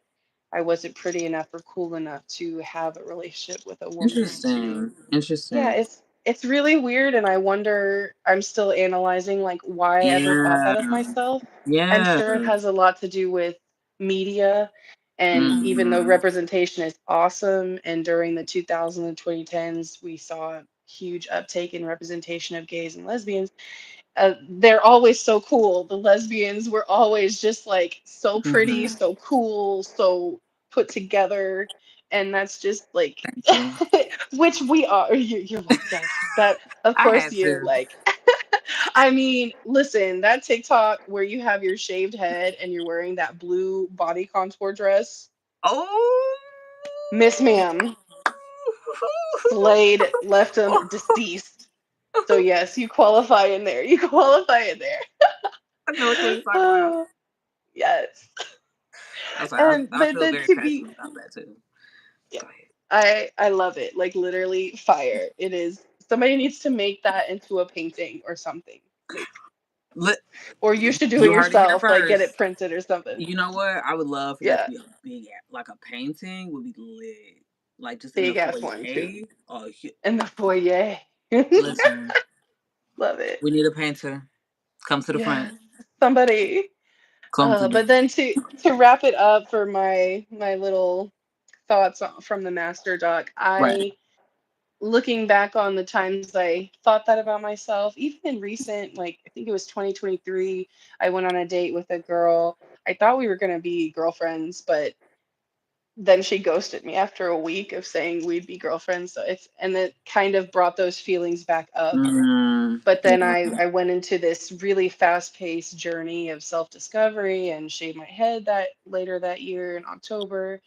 I wasn't pretty enough or cool enough to have a relationship with a woman to, Interesting. yeah, Interesting. it's really weird, and I wonder, I'm still analyzing like why I ever thought Yeah. that of myself. I'm Yeah. sure it has a lot to do with media, and even though Mhm. representation is awesome, and during the 2000s and 2010s we saw huge uptake in representation of gays and lesbians, they're always so cool. The lesbians were always just like so pretty, Mhm. so cool, so put together. And that's just like, Thank you. which we are. You're like, yes, that, of I course, had you to. like, I mean, listen, that TikTok where you have your shaved head and you're wearing that blue body contour dress, Oh. Miss Ma'am, Slade left him deceased. So, yes, you qualify in there. You qualify in there. I know what you're talking about. Oh, yes. I'm sorry. And I but feel then very to be, passionate about that too. yeah, Go ahead. I love it. Like literally fire. It is, somebody needs to make that into a painting or something. Like, Look, or you should do it you heard it here yourself, like get it first. printed or something. You know what? I would love for that to Yeah, be a big, like a painting would be lit. Like just in the big ass one too. foyer. Oh, In the foyer. listen, Love it. we need a painter. Come to the front. Yes. Somebody. Come to the But then to wrap it up for my little thoughts from the master doc, right. I, looking back on the times I thought that about myself, even in recent, like I think it was 2023, I went on a date with a girl. I thought we were going to be girlfriends, but then she ghosted me after a week of saying we'd be girlfriends. So it's, and it kind of brought those feelings back up. But then Yeah. I went into this really fast-paced journey of self-discovery and shaved my head that later that year in October.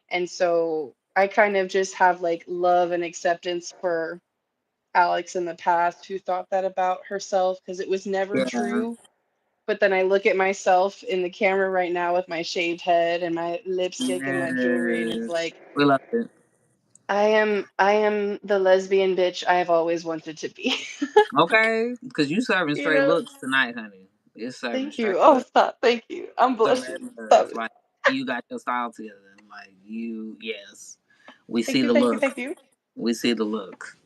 And so I kind of just have like love and acceptance for Alex in the past who thought that about herself because it was never Yeah. true. But then I look at myself in the camera right now with my shaved head and my lipstick and my jewelry, and it's Yes. like We love it. I am the lesbian bitch I have always wanted to be. Okay. Because you serving You straight know? looks tonight, honey. It's serving Thank you. straight Oh, looks. stop. Thank you. I'm Straight blushing. Stop looks. it. Like you got your style together. Like you, yes. We Thank see you. the Thank you. look. Thank you. We see the look.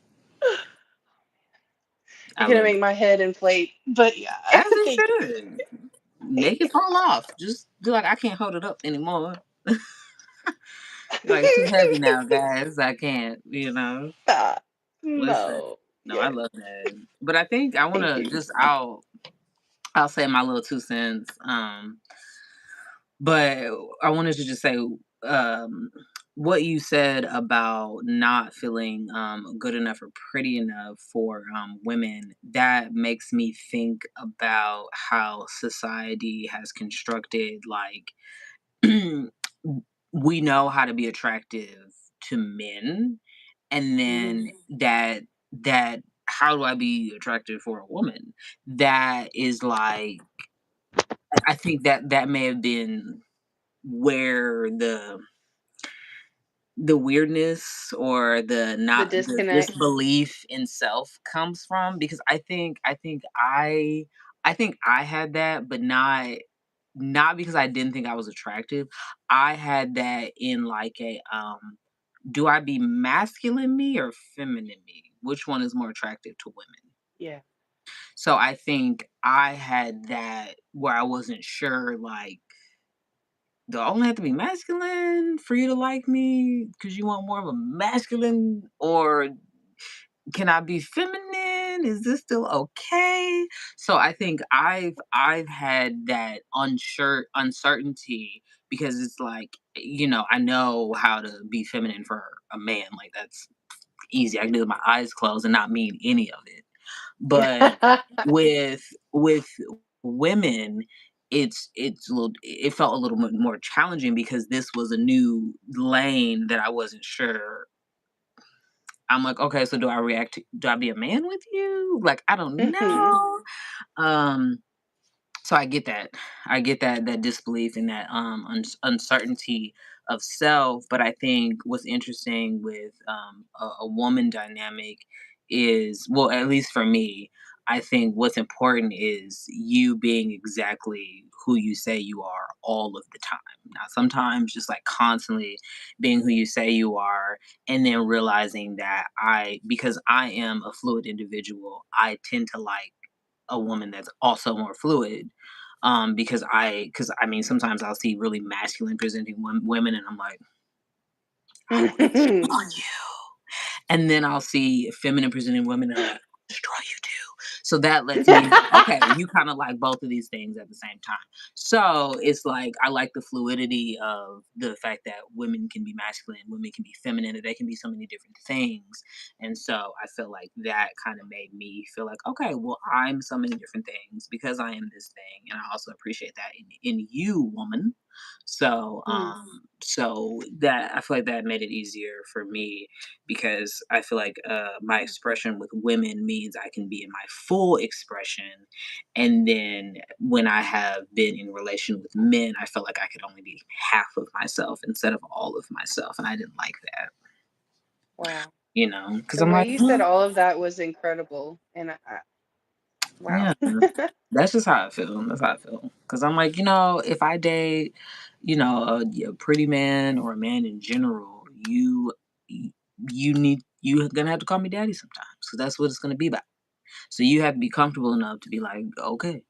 I You're gonna love make it. my head inflate, but yeah. As Thank you. it should. Thank Make it fall off. Just do like I can't hold it up anymore. Like it's too heavy you. now, guys. I can't. Stop. Listen. No. No, I Yes. love that. But I think I Thank wanna you. just I'll say my little 2 cents. But I wanted to just say um what you said about not feeling good enough or pretty enough for women, that makes me think about how society has constructed like we know how to be attractive to men, and then Mm, that how do I be attractive for a woman? That is like I think that may have been where the weirdness or the the not the disconnect. disbelief in self comes from, because I think I had that, but not because I didn't think I was attractive. I had that in like a do I be masculine me or feminine me? Which one is more attractive to women? Yeah. So I think I had that where I wasn't sure, like, do I only have to be masculine for you to like me because you want more of a masculine, or can I be feminine? Is this still okay? So I think I've had that uncertainty, because it's like, I know how to be feminine for a man. Like that's easy. I can do it with my eyes closed and not mean any of it. But with women, it felt a little bit more challenging because this was a new lane that I wasn't sure. I'm like, okay, so do I be a man with you? Like, I don't Hmm. know. Um, so I get that. I get that disbelief and that uncertainty of self. But I think what's interesting with a woman dynamic is, well, at least for me, I think what's important is you being exactly who you say you are all of the time. Now, sometimes just like constantly being who you say you are, and then realizing that because I am a fluid individual, I tend to like a woman that's also more fluid. Because I mean, sometimes I'll see really masculine presenting women, and I'm like, I want to cheat on you. And then I'll see feminine presenting women and I'm like, destroy you too. So that lets me know, okay, you kind of like both of these things at the same time. So it's like I like the fluidity of the fact that women can be masculine, women can be feminine, and they can be so many different things. And so I feel like that kind of made me feel like, okay, well, I'm so many different things because I am this thing. And I also appreciate that in you, woman. So Mm, so that I feel like that made it easier for me because I feel like my expression with women means I can be in my full expression. And then when I have been in relation with men, I felt like I could only be half of myself instead of all of myself. And I didn't like that, wow. because The I'm way like, you said all of that was incredible, and wow. yeah, that's just how I feel. That's how I feel. Because I'm like, if I date, a pretty man or a man in general, you're gonna have to call me daddy sometimes because that's what it's gonna be about. So you have to be comfortable enough to be like, okay.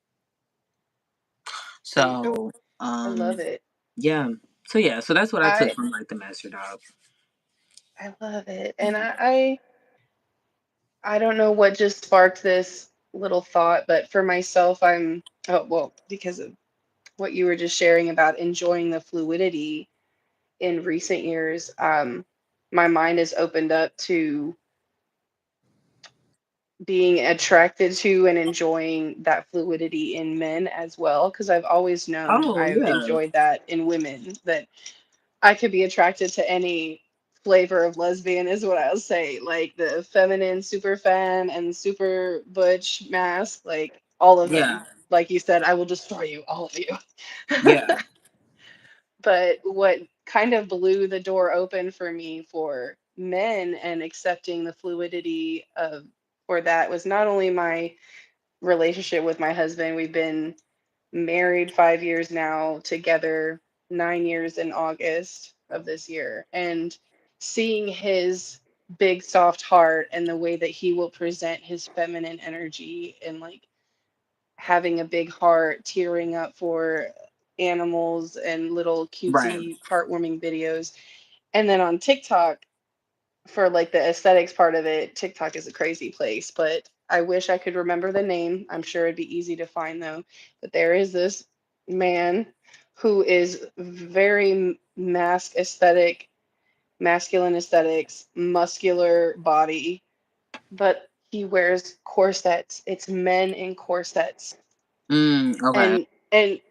There you go. So, I love it. yeah. So yeah, so that's what I took I from like the master dog. I love it, and I don't know what just sparked this little thought, but for myself, oh well, because of what you were just sharing about enjoying the fluidity in recent years, my mind has opened up to being attracted to and enjoying that fluidity in men as well, because I've always known Oh I've yeah, enjoyed that in women, that I could be attracted to any flavor of lesbian is what I'll say. Like the feminine super femme and super butch mask, like all of them. yeah, Like you said, I will destroy you, all of you. yeah. But what kind of blew the door open for me for men and accepting the fluidity of for that was not only my relationship with my husband. We've been married 5 years now, together 9 years in August of this year. And seeing his big soft heart and the way that he will present his feminine energy and like having a big heart, tearing up for animals and little Right. cutesy heartwarming videos. And then on TikTok, for like the aesthetics part of it, TikTok is a crazy place, but I wish I could remember the name. I'm sure it'd be easy to find though. But there is this man who is very mask aesthetic, masculine aesthetics, muscular body, but he wears corsets. It's men in corsets. Okay. And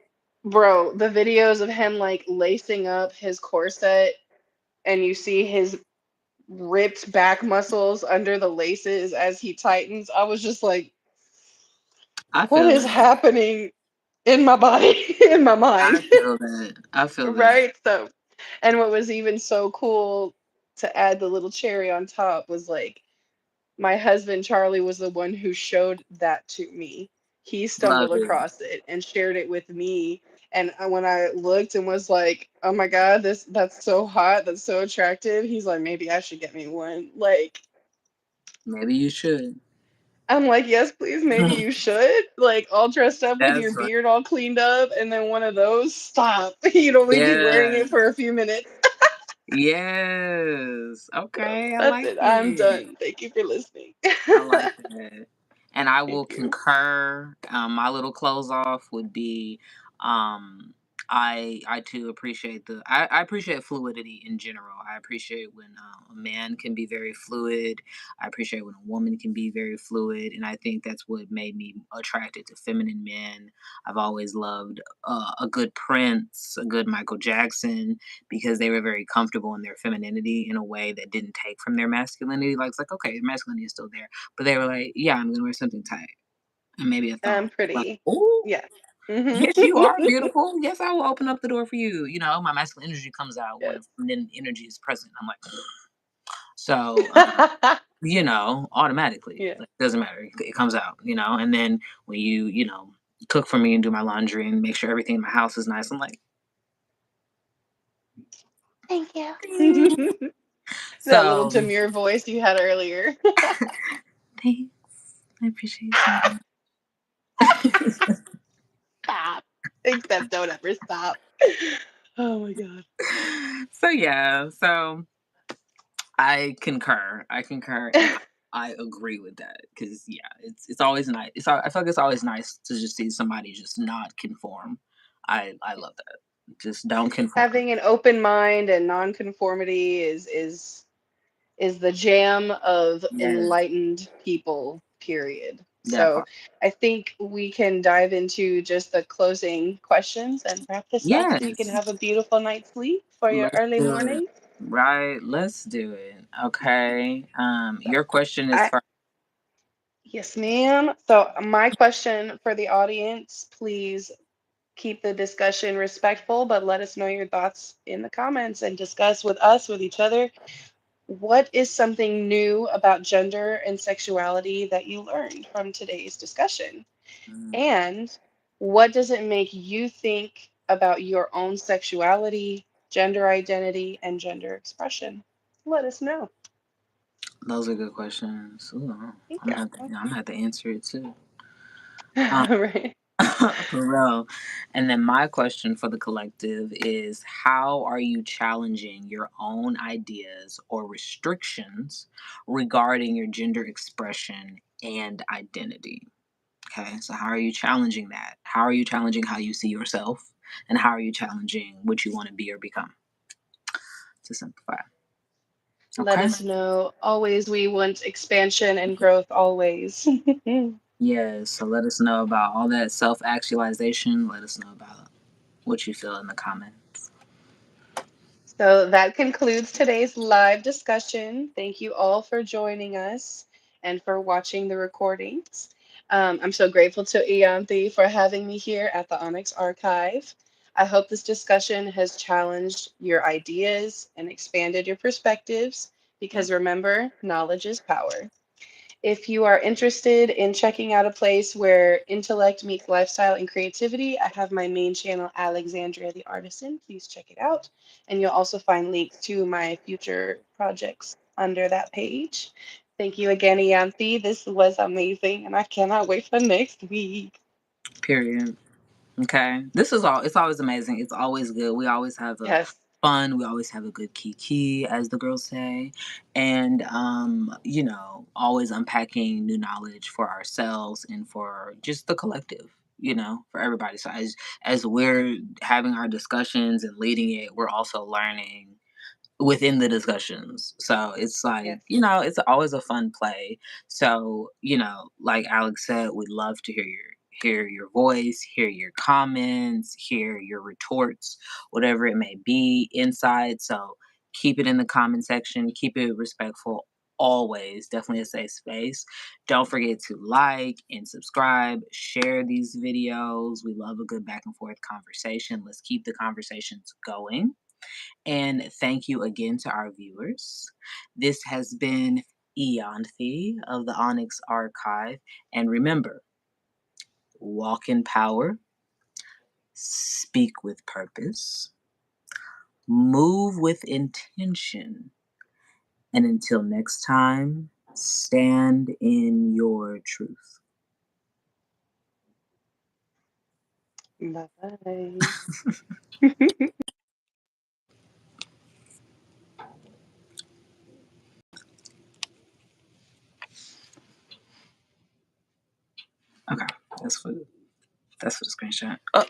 bro, the videos of him like lacing up his corset and you see his ripped back muscles under the laces as he tightens. I was just like, I what feel is that. happening in my body, in my mind? I feel that. I feel that. Right? So, and what was even so cool to add the little cherry on top was like my husband Charlie was the one who showed that to me. He Love stumbled it. across it and shared it with me. And when I looked and was like, "Oh my God, that's so hot, that's so attractive," he's like, "Maybe I should get me one." Like, Maybe you should. I'm like, "Yes, please, maybe you should." Like all dressed up with your That's right. beard all cleaned up, and then one of those. Stop. You'd only be wearing Yeah. it for a few minutes. Yes. So Okay. I that's like it. I'm it. done. Thank you for listening. I like that. And I will Thank you. concur. My little close off would be um I too appreciate I appreciate fluidity in general. I appreciate when a man can be very fluid. I appreciate when a woman can be very fluid, and I think that's what made me attracted to feminine men. I've always loved a good Prince, a good Michael Jackson, because they were very comfortable in their femininity in a way that didn't take from their masculinity. Like it's like, okay, masculinity is still there, but they were like, yeah, I'm gonna wear something tight and maybe a I'm thong. Like, pretty. oh, Yeah. Hmm. yes, you are beautiful. Yes, I will open up the door for you. My masculine energy comes out when Yes. feminine energy is present. I'm like, so, automatically, Yeah. like, doesn't matter. It comes out, and then when you cook for me and do my laundry and make sure everything in my house is nice, I'm like, Thank you. "Ding." That little So, demure voice you had earlier. thanks. I appreciate you so much. Stop. Except don't ever stop. Oh my god. So yeah, so I concur. And I agree with that because yeah, it's always nice. I feel like it's always nice to just see somebody just not conform. I love that. Just don't conform. Having an open mind and nonconformity is the jam of Yes, enlightened people, period. that So part. I think we can dive into just the closing questions and wrap this up so you can Yes, have a beautiful night's sleep for your let's early do it. morning. Right, let's do it. Okay. Your question is I for Yes, ma'am. So my question for the audience, please keep the discussion respectful, but let us know your thoughts in the comments and discuss with us, with each other. What is something new about gender and sexuality that you learned from today's discussion? mm, And what does it make you think about your own sexuality, gender identity, and gender expression? Let us know. those are good questions. Ooh, Thank I'm you. gonna have to, I'm gonna have to answer it too. Right. For real. And then my question for the collective is how are you challenging your own ideas or restrictions regarding your gender expression and identity? Okay, so how are you challenging that? How are you challenging how you see yourself? And how are you challenging what you want to be or become? To simplify. Let Okay. us know. Always, we want expansion and growth, always. Yes. So let us know about all that self actualization. Let us know about what you feel in the comments. So that concludes today's live discussion. Thank you all for joining us and for watching the recordings. I'm so grateful to Ianthe for having me here at the Onyx Archive. I hope this discussion has challenged your ideas and expanded your perspectives because remember, knowledge is power. If you are interested in checking out a place where intellect meets lifestyle and creativity, I have my main channel, Alexandria the Artisan. Please check it out. And you'll also find links to my future projects under that page. Thank you again, Ianthe. This was amazing, and I cannot wait for next week. Period. Okay. This is all it's always amazing. It's always good. We always have a Yes, fun. We always have a good kiki, as the girls say. And always unpacking new knowledge for ourselves and for just the collective, for everybody. So as we're having our discussions and leading it, we're also learning within the discussions. So it's like, yes. it's always a fun play. So, like Alex said, we'd love to hear your voice, hear your comments, hear your retorts, whatever it may be inside. So keep it in the comment section, keep it respectful. Always definitely a safe space. Don't forget to like and subscribe, share these videos. We love a good back and forth conversation. Let's keep the conversations going. And thank you again to our viewers. This has been Ianthe of the Onyx Archive. And remember, walk in power, speak with purpose, move with intention. And until next time, stand in your truth. Bye bye. Okay, that's for the screenshot. Oh.